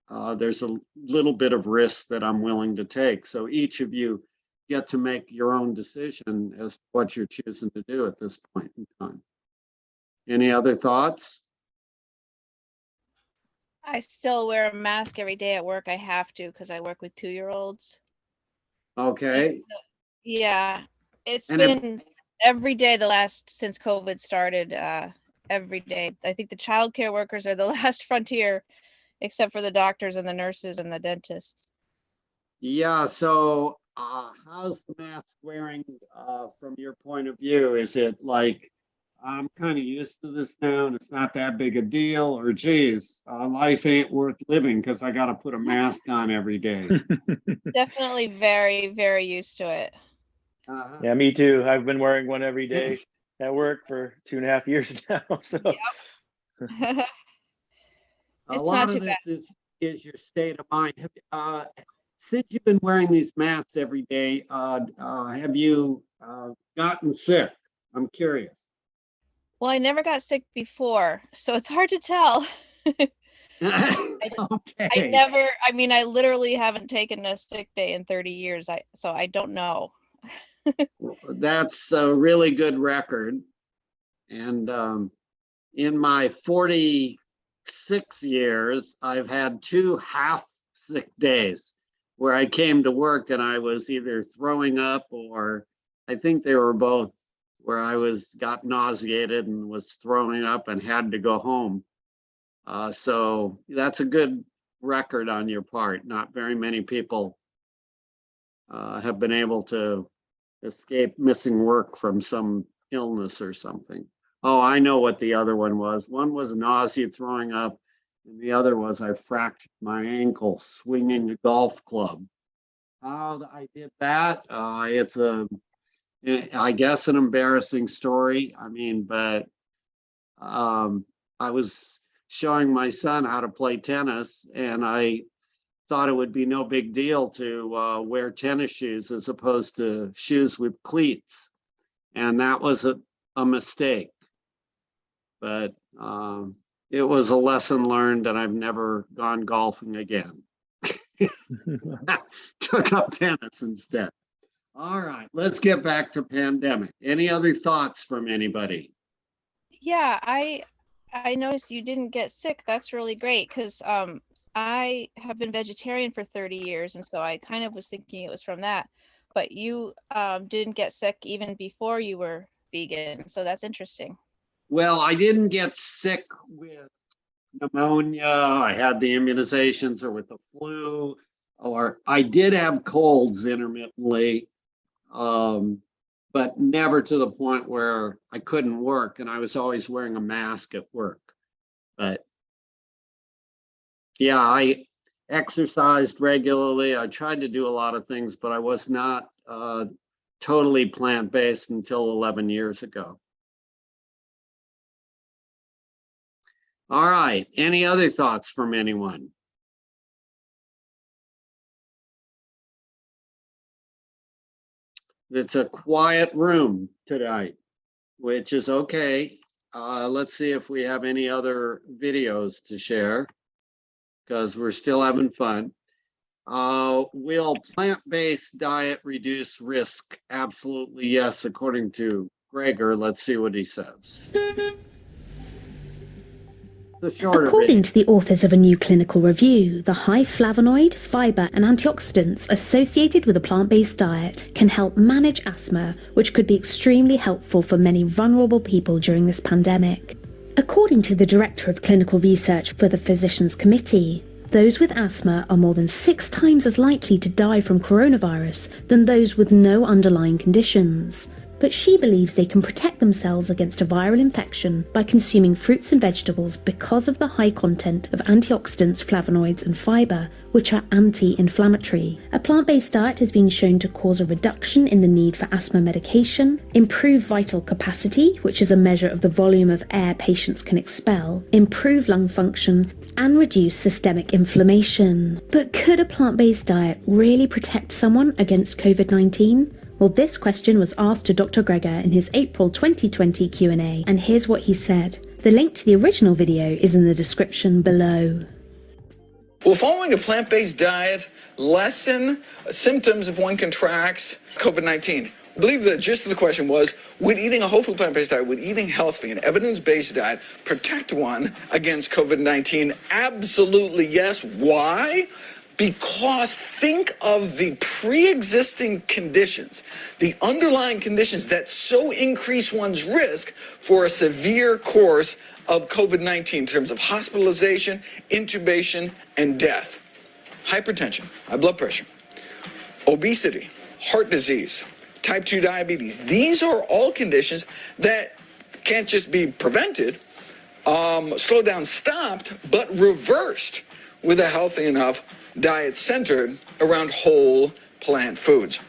there's a little bit of risk that I'm willing to take. So each of you get to make your own decision as to what you're choosing to do at this point in time. Any other thoughts? I still wear a mask every day at work. I have to because I work with 2-year-olds. Okay, Yeah, it's And if- been every day since COVID started, every day. I think the childcare workers are the last frontier, except for the doctors and the nurses and the dentists. yeah, so how's the mask wearing from your point of view? Is it like, I'm kind of used to this now and it's not that big a deal, or geez, life ain't worth living because I got to put a mask on every day? Definitely very, very used to it. Uh-huh. Yeah, me too. I've been wearing one every day at work for 2.5 years now. So A It's lot not of too this is your state of mind. Since you've been wearing these masks every day, have you gotten sick? I'm curious. Well, I never got sick before, so it's hard to tell. Okay. I literally haven't taken a sick day in 30 years. So I don't know. That's a really good record. And in my 46 years, I've had 2 half sick days where I came to work and I was either throwing up, or I think they were both, where I got nauseated and was throwing up and had to go home. So that's a good record on your part. Not very many people have been able to escape missing work from some illness or something. Oh, I know what the other one was. One was nausea, throwing up, and the other was I fractured my ankle swinging a golf club. How I did that? It's I guess an embarrassing story. I mean, but I was showing my son how to play tennis, and I thought it would be no big deal to wear tennis shoes as opposed to shoes with cleats. And that was a mistake. But it was a lesson learned, and I've never gone golfing again. Took up tennis instead. All right, let's get back to pandemic. Any other thoughts from anybody? Yeah, I noticed you didn't get sick. That's really great because I have been vegetarian for 30 years, and so I kind of was thinking it was from that. But you didn't get sick even before you were vegan, so that's interesting. Well, I didn't get sick with pneumonia. I had the immunizations, or with the flu, or I did have colds intermittently, but never to the point where I couldn't work, and I was always wearing a mask at work. But yeah, I exercised regularly. I tried to do a lot of things, but I was not totally plant-based until 11 years ago. All right, any other thoughts from anyone? It's a quiet room tonight, which is okay. Let's see if we have any other videos to share, because we're still having fun. Will plant-based diet reduce risk? Absolutely yes, according to Gregor. Let's see what he says. According to the authors of a new clinical review, the high flavonoid, fiber and antioxidants associated with a plant-based diet can help manage asthma, which could be extremely helpful for many vulnerable people during this pandemic. According to the Director of Clinical Research for the Physicians Committee, those with asthma are more than 6 times as likely to die from coronavirus than those with no underlying conditions. But she believes they can protect themselves against a viral infection by consuming fruits and vegetables because of the high content of antioxidants, flavonoids and fiber, which are anti-inflammatory. A plant-based diet has been shown to cause a reduction in the need for asthma medication, improve vital capacity, which is a measure of the volume of air patients can expel, improve lung function, and reduce systemic inflammation. But could a plant-based diet really protect someone against COVID-19? Well, this question was asked to Dr. Gregor in his April 2020 Q&A, and here's what he said. The link to the original video is in the description below. Will following a plant-based diet lessen symptoms if one contracts COVID-19? I believe the gist of the question was, would eating a whole food plant-based diet, would eating healthy, an evidence-based diet, protect one against COVID-19? Absolutely yes. Why? Because think of the pre-existing conditions, the underlying conditions that so increase one's risk for a severe course of COVID-19 in terms of hospitalization, intubation, and death. Hypertension, high blood pressure, obesity, heart disease, type 2 diabetes. These are all conditions that can't just be prevented, slowed down, stopped, but reversed with a healthy enough diet centered around whole plant foods.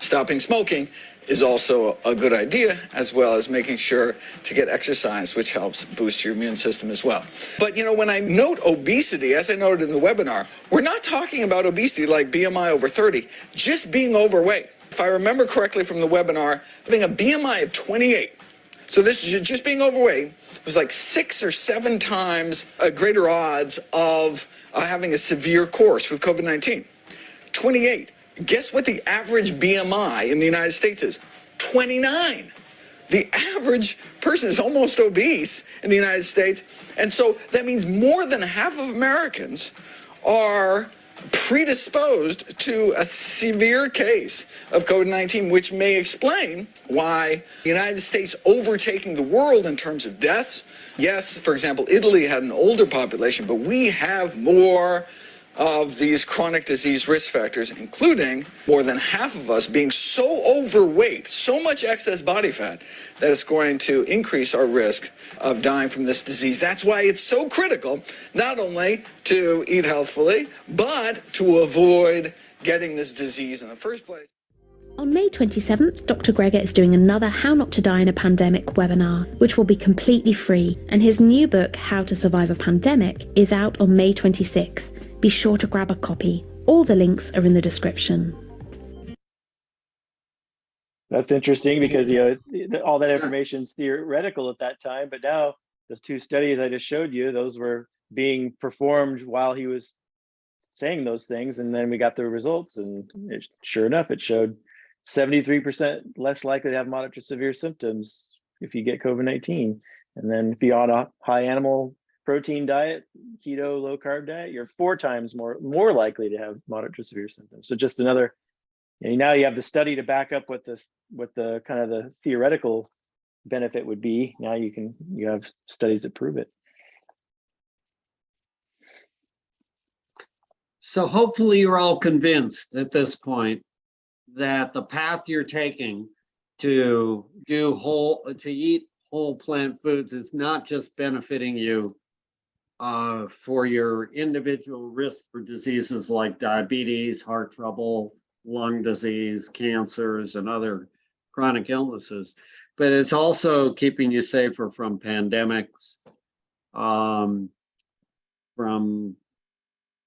Stopping smoking is also a good idea, as well as making sure to get exercise, which helps boost your immune system as well. But you know, when I note obesity, as I noted in the webinar, we're not talking about obesity like BMI over 30, just being overweight. If I remember correctly from the webinar, having a BMI of 28, so this is just being overweight, was like 6 or 7 times a greater odds of having a severe course with COVID-19. 28. Guess what the average BMI in the United States is? 29. The average person is almost obese in the United States. And so that means more than half of Americans are predisposed to a severe case of COVID-19, which may explain why the United States overtaking the world in terms of deaths. Yes, for example, Italy had an older population, but we have more of these chronic disease risk factors, including more than half of us being so overweight, so much excess body fat, that it's going to increase our risk of dying from this disease. That's why it's so critical, not only to eat healthfully, but to avoid getting this disease in the first place. On May 27th, Dr. Greger is doing another How Not to Die in a Pandemic webinar, which will be completely free, and his new book, How to Survive a Pandemic, is out on May 26th. Be sure to grab a copy. All the links are in the description. That's interesting because, you know, all that information is theoretical at that time, but now those 2 studies I just showed you, those were being performed while he was saying those things, and then we got the results, and sure enough, it showed 73% less likely to have moderate to severe symptoms if you get COVID-19. And then if you're on a high animal protein diet, keto, low carb diet, you're 4 times more likely to have moderate to severe symptoms. So just another, you know, now you have the study to back up what the kind of the theoretical benefit would be. Now you have studies that prove it. So hopefully you're all convinced at this point that the path you're taking to eat whole plant foods is not just benefiting you for your individual risk for diseases like diabetes, heart trouble, lung disease, cancers, and other chronic illnesses, but it's also keeping you safer from pandemics, from,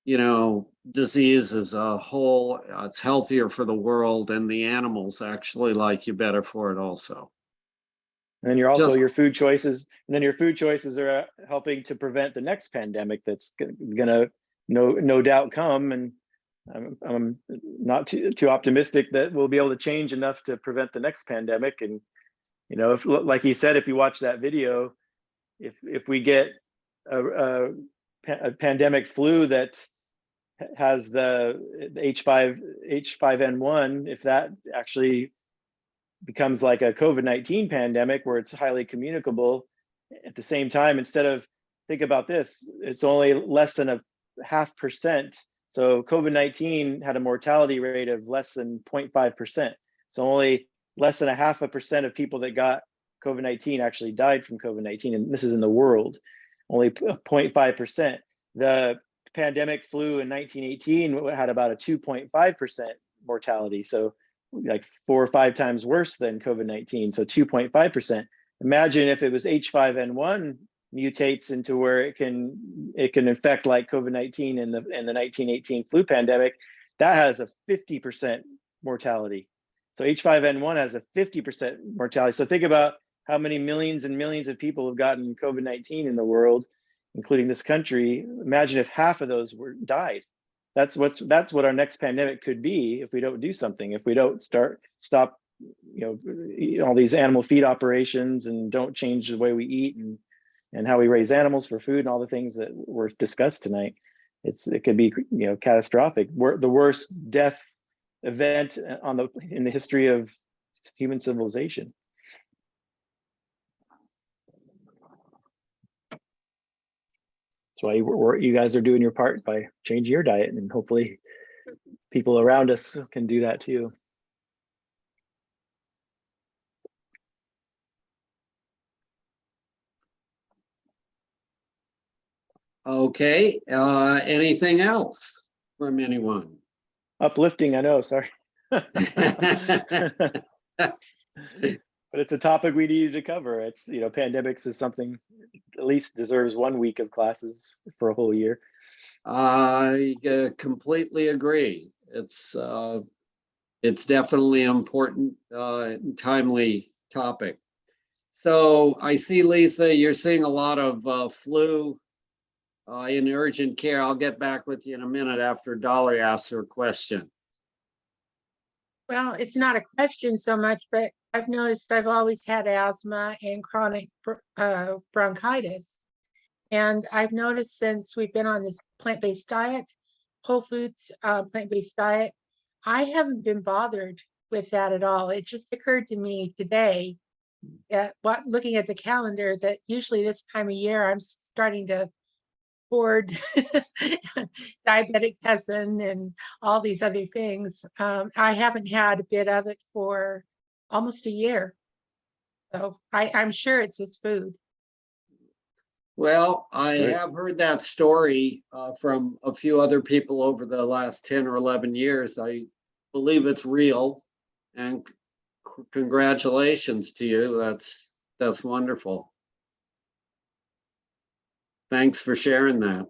you know, disease as a whole. It's healthier for the world, and the animals actually like you better for it also. And then you're also Just- your food choices, and then your food choices are helping to prevent the next pandemic that's gonna no doubt come. And I'm not too optimistic that we'll be able to change enough to prevent the next pandemic. And you know, if, like he said, if you watch that video, if we get a pandemic flu that has the H5N1, if that actually becomes like a COVID-19 pandemic where it's highly communicable, at the same time, instead of, think about this, it's only less than a 0.5%. So COVID-19 had a mortality rate of less than 0.5%. So only less than 0.5% of people that got COVID-19 actually died from COVID-19. And this is in the world, only 0.5%. The pandemic flu in 1918 had about a 2.5% mortality. So like 4 or 5 times worse than COVID-19. So 2.5%. Imagine if it was H5N1 mutates into where it can infect like COVID-19 in the 1918 flu pandemic. That has a 50% mortality. So H5N1 has a 50% mortality. So think about how many millions and millions of people have gotten COVID-19 in the world, including this country. Imagine if half of those died. That's what our next pandemic could be if we don't do something. If we don't stop, all these animal feed operations and don't change the way we eat and how we raise animals for food and all the things that were discussed tonight. It could be catastrophic. The worst death event in the history of human civilization. That's why you guys are doing your part by changing your diet, and hopefully people around us can do that too. Okay, anything else from anyone? Uplifting, I know, sorry. But it's a topic we needed to cover. It's, pandemics is something at least deserves 1 week of classes for a whole year. I completely agree. It's definitely an important, timely topic. So I see, Lisa, you're seeing a lot of flu in urgent care. I'll get back with you in a minute after Dolly asks her question. Well, it's not a question so much, but I've noticed I've always had asthma and chronic bronchitis. And I've noticed since we've been on this plant-based diet, whole foods, plant-based diet, I haven't been bothered with that at all. It just occurred to me today, looking at the calendar, that usually this time of year, I'm starting to hoard diabetic cousin and all these other things. I haven't had a bit of it for almost a year. So I'm sure it's this food. Well, I have heard that story from a few other people over the last 10 or 11 years. I believe it's real, and congratulations to you. That's wonderful. Thanks for sharing that.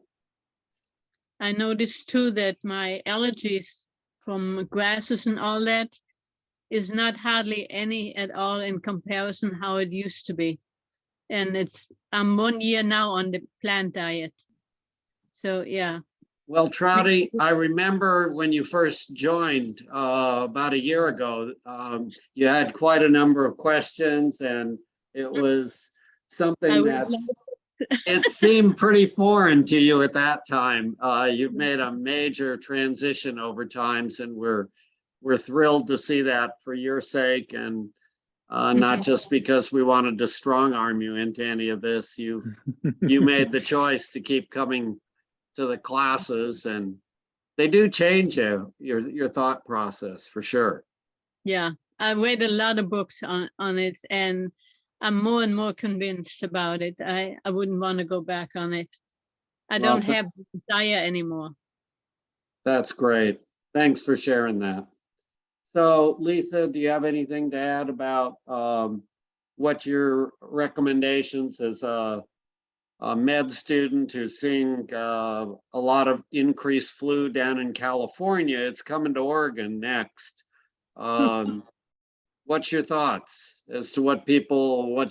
I noticed too that my allergies from grasses and all that is not hardly any at all in comparison how it used to be. And I'm 1 year now on the plant diet. So yeah. Well, Trouty, I remember when you first joined about a year ago, you had quite a number of questions, and it was something it seemed pretty foreign to you at that time. You've made a major transition over times, and we're thrilled to see that for your sake, and not just because we wanted to strong arm you into any of this. You made the choice to keep coming to the classes, and they do change your thought process for sure. Yeah, I read a lot of books on it, and I'm more and more convinced about it. I wouldn't want to go back on it. I don't have the desire anymore. That's great. Thanks for sharing that. So Lisa, do you have anything to add about what your recommendations as a med student who's seeing a lot of increased flu down in California? It's coming to Oregon next. What's your thoughts as to what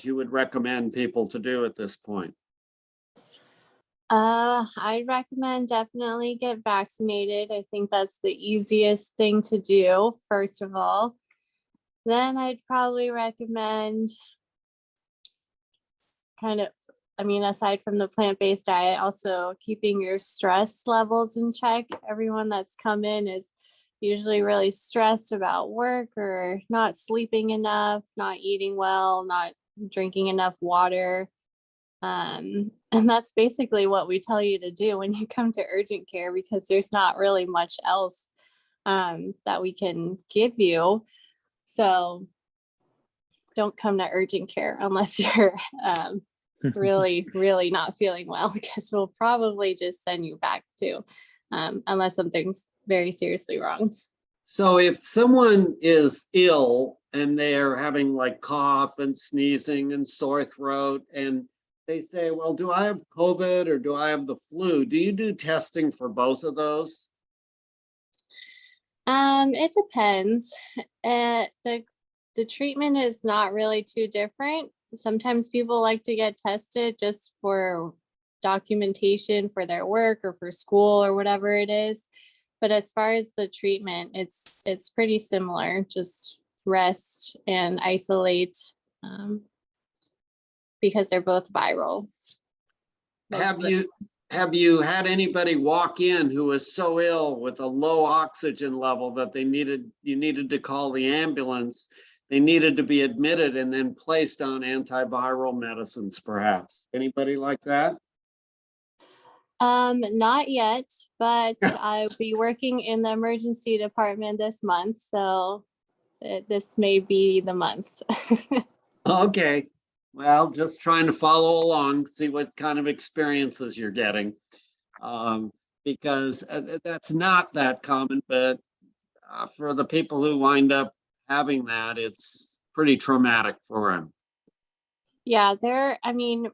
you would recommend people to do at this point? I'd recommend definitely get vaccinated. I think that's the easiest thing to do, first of all. Then I'd probably recommend aside from the plant-based diet, also keeping your stress levels in check. Everyone that's come in is usually really stressed about work or not sleeping enough, not eating well, not drinking enough water. And that's basically what we tell you to do when you come to urgent care, because there's not really much else that we can give you. So don't come to urgent care unless you're really, really not feeling well, because we'll probably just send you back to, unless something's very seriously wrong. So if someone is ill and they're having like cough and sneezing and sore throat, and they say, well, do I have COVID or do I have the flu? Do you do testing for both of those? It depends. The treatment is not really too different. sometimes people like to get tested just for documentation for their work or for school or whatever it is. But as far as the treatment, it's pretty similar, just rest and isolate, because they're both viral. Have you had anybody walk in who was so ill with a low oxygen level that you needed to call the ambulance? They needed to be admitted and then placed on antiviral medicines, perhaps? Anybody like that? Not yet, but I'll be working in the emergency department this month, so this may be the month. Okay, well, just trying to follow along, see what kind of experiences you're getting. Because that's not that common, but for the people who wind up having that, it's pretty traumatic for them. Yeah, I mean,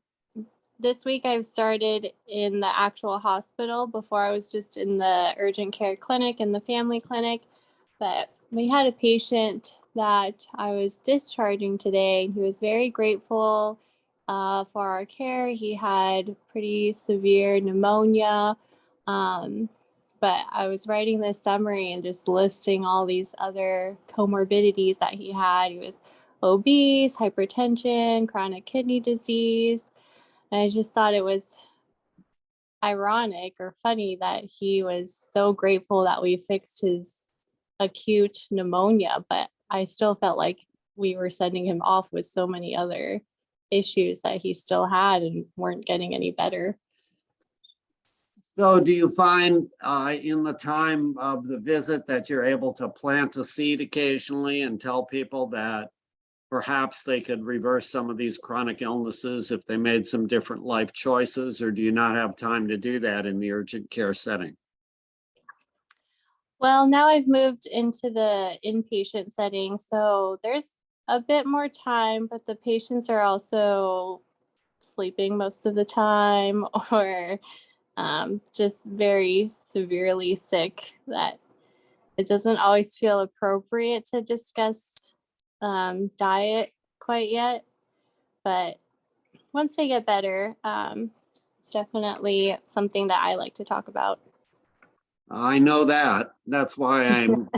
this week I've started in the actual hospital. Before I was just in the urgent care clinic and the family clinic, but we had a patient that I was discharging today. He was very grateful for our care. He had pretty severe pneumonia, but I was writing this summary and just listing all these other comorbidities that he had. He was obese, hypertension, chronic kidney disease. And I just thought it was ironic or funny that he was so grateful that we fixed his acute pneumonia, but I still felt like we were sending him off with so many other issues that he still had and weren't getting any better. So do you find in the time of the visit that you're able to plant a seed occasionally and tell people that perhaps they could reverse some of these chronic illnesses if they made some different life choices, or do you not have time to do that in the urgent care setting? Well, now I've moved into the inpatient setting, so there's a bit more time, but the patients are also sleeping most of the time or just very severely sick that it doesn't always feel appropriate to discuss diet quite yet. But once they get better, it's definitely something that I like to talk about. I know that. That's why I'm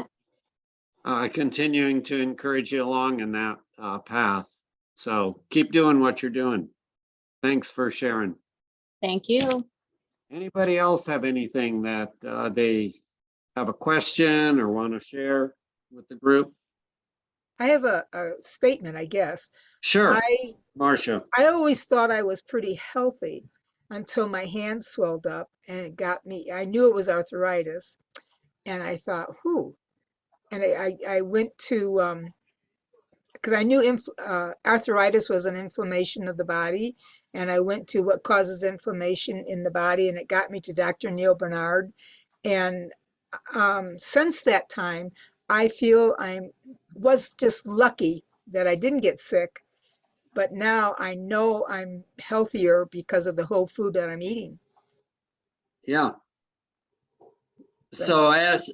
continuing to encourage you along in that path. So keep doing what you're doing. Thanks for sharing. Thank you. Anybody else have anything that they have a question or want to share with the group? I have a statement, I guess. Sure, Marcia. I always thought I was pretty healthy until my hand swelled up and it got me. I knew it was arthritis, and I thought, whew. And I went to, because I knew arthritis was an inflammation of the body, and I went to what causes inflammation in the body, and it got me to Dr. Neil Bernard. And since that time, I feel was just lucky that I didn't get sick, but now I know I'm healthier because of the whole food that I'm eating. Yeah. So as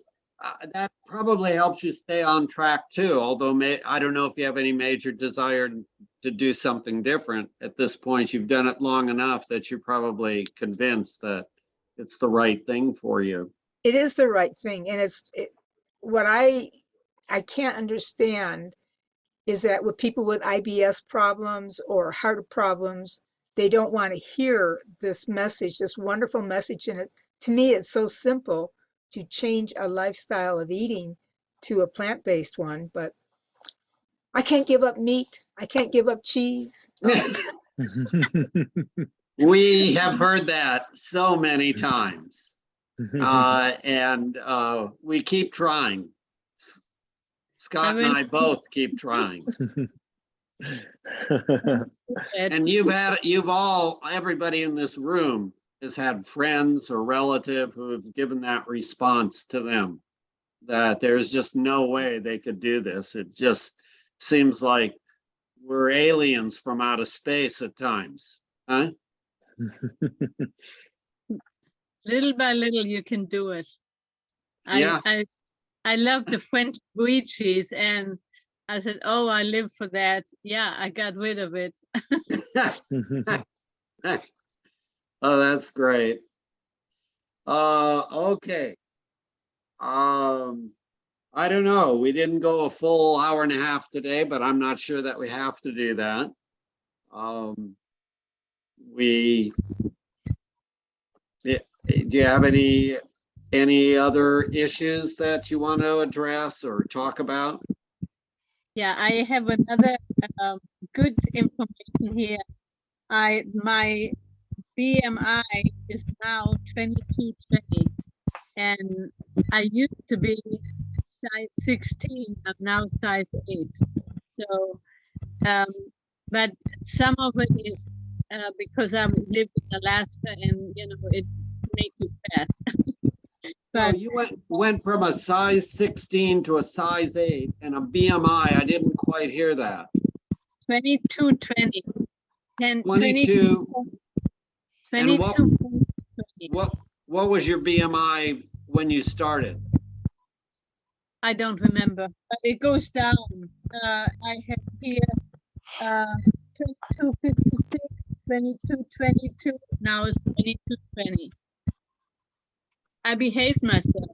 that probably helps you stay on track too, although I don't know if you have any major desire to do something different. At this point, you've done it long enough that you're probably convinced that it's the right thing for you. It is the right thing. And what I can't understand is that with people with IBS problems or heart problems, they don't want to hear this message, this wonderful message. And to me, it's so simple to change a lifestyle of eating to a plant-based one, but I can't give up meat. I can't give up cheese. We have heard that so many times. And we keep trying. Scott and I both keep trying. And everybody in this room has had friends or relative who have given that response to them, that there's just no way they could do this. It just seems like we're aliens from outer space at times, huh? Little by little, you can do it. Yeah. I love the French brie cheese, and I said, oh, I live for that. Yeah, I got rid of it. Oh, that's great. Okay. I don't know. We didn't go a full hour and a half today, but I'm not sure that we have to do that. We, do you have any other issues that you want to address or talk about? Yeah, I have another good information here. My BMI is now 2220, and I used to be size 16. I'm now size 8. So, but some of it is because I live in Alaska, and it makes you fat. So But you went from a size 16 to a size 8 and a BMI. I didn't quite hear that. 2220. 22. And 2220. what was your BMI when you started? I don't remember, but it goes down. I have here 2256, 2222. Now it's 2220. I behaved myself.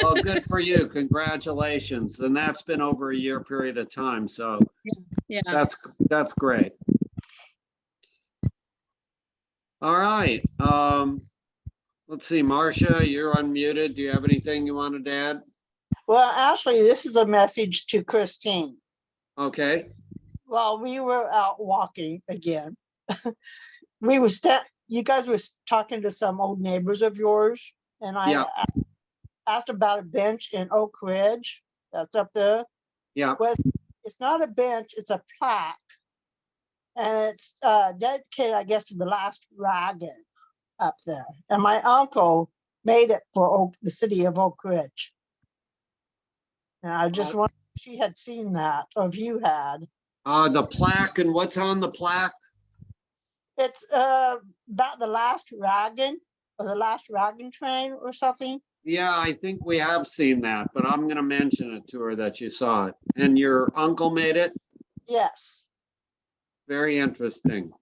Well, good for you. Congratulations. And that's been over a year period of time. So Yeah. that's great. All right. Let's see, Marcia, you're unmuted. Do you have anything you wanted to add? Well, actually, this is a message to Christine. Okay. Well, we were out walking again. You guys were talking to some old neighbors of yours, and I asked about a bench in Oak Ridge that's up there. Yeah. Well, it's not a bench, it's a plaque. And it's dedicated, I guess, to the last wagon up there. And my uncle made it for the city of Oak Ridge. And I just wondered if she had seen that, or if you had. The plaque, and what's on the plaque? It's about the last wagon, or the last wagon train or something. Yeah, I think we have seen that, but I'm going to mention it to her that you saw it. And your uncle made it? Yes. Very interesting.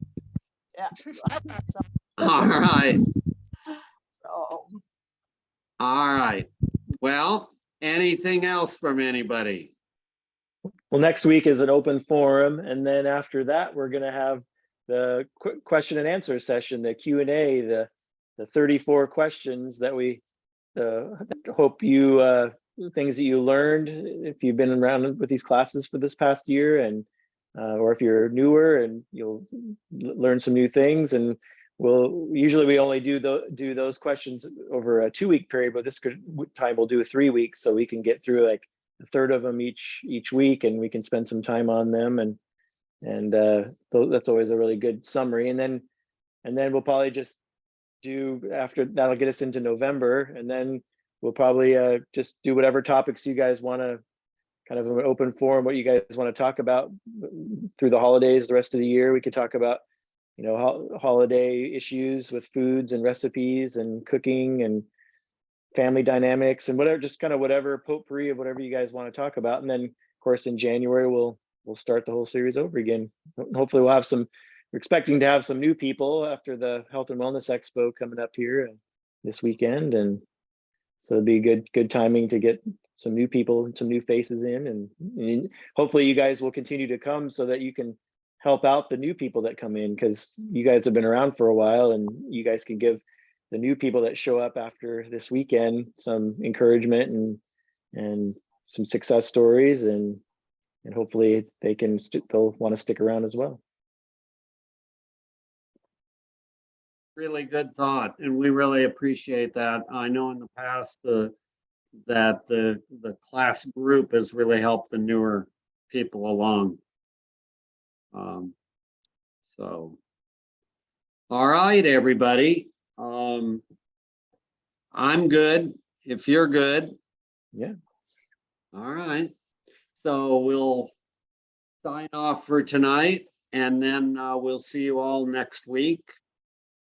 Yeah. I thought so. All right. So. All right. Well, anything else from anybody? Well, next week is an open forum, and then after that, we're going to have the question and answer session, the Q&A, the 34 questions that we hope you things that you learned if you've been around with these classes for this past year, and or if you're newer, and you'll learn some new things. And we only do those questions over a 2-week period, but this time we'll do 3 weeks, so we can get through like a third of them each week, and we can spend some time on them. And that's always a really good summary. And then we'll probably just do, after that'll get us into November, and then we'll probably just do whatever topics you guys want to, kind of an open forum, what you guys want to talk about through the holidays, the rest of the year. We could talk about, holiday issues with foods and recipes and cooking and family dynamics and whatever, just kind of whatever potpourri of whatever you guys want to talk about. And then of course in January we'll start the whole series over again. Hopefully we'll have we're expecting to have some new people after the Health and Wellness Expo coming up here this weekend, and so it'd be good timing to get some new people and some new faces in, and hopefully you guys will continue to come so that you can help out the new people that come in, because you guys have been around for a while, and you guys can give the new people that show up after this weekend some encouragement and some success stories, and hopefully they'll want to stick around as well. Really good thought, and we really appreciate that. I know in the past that the class group has really helped the newer people along. So, all right, everybody. I'm good if you're good. Yeah. All right. So we'll sign off for tonight, and then we'll see you all next week,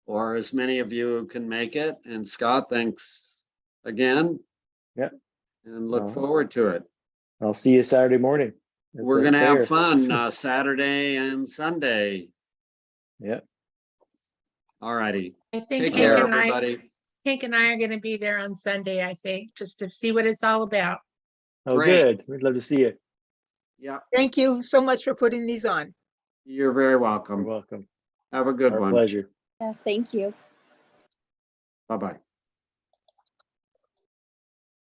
or as many of you who can make it. And Scott, thanks again. Yeah. And look forward to it. I'll see you Saturday morning. We're the gonna fair. have fun Saturday and Sunday. Yeah. All righty. I think Take Hank care, and I, everybody. Hank and I are gonna be there on Sunday, I think, just to see what it's all about. Oh, Great. good. We'd love to see you. Yeah, Thank you so much for putting these on. you're very You're welcome. welcome. Have a good Our one. pleasure. Yeah, thank you. Bye-bye.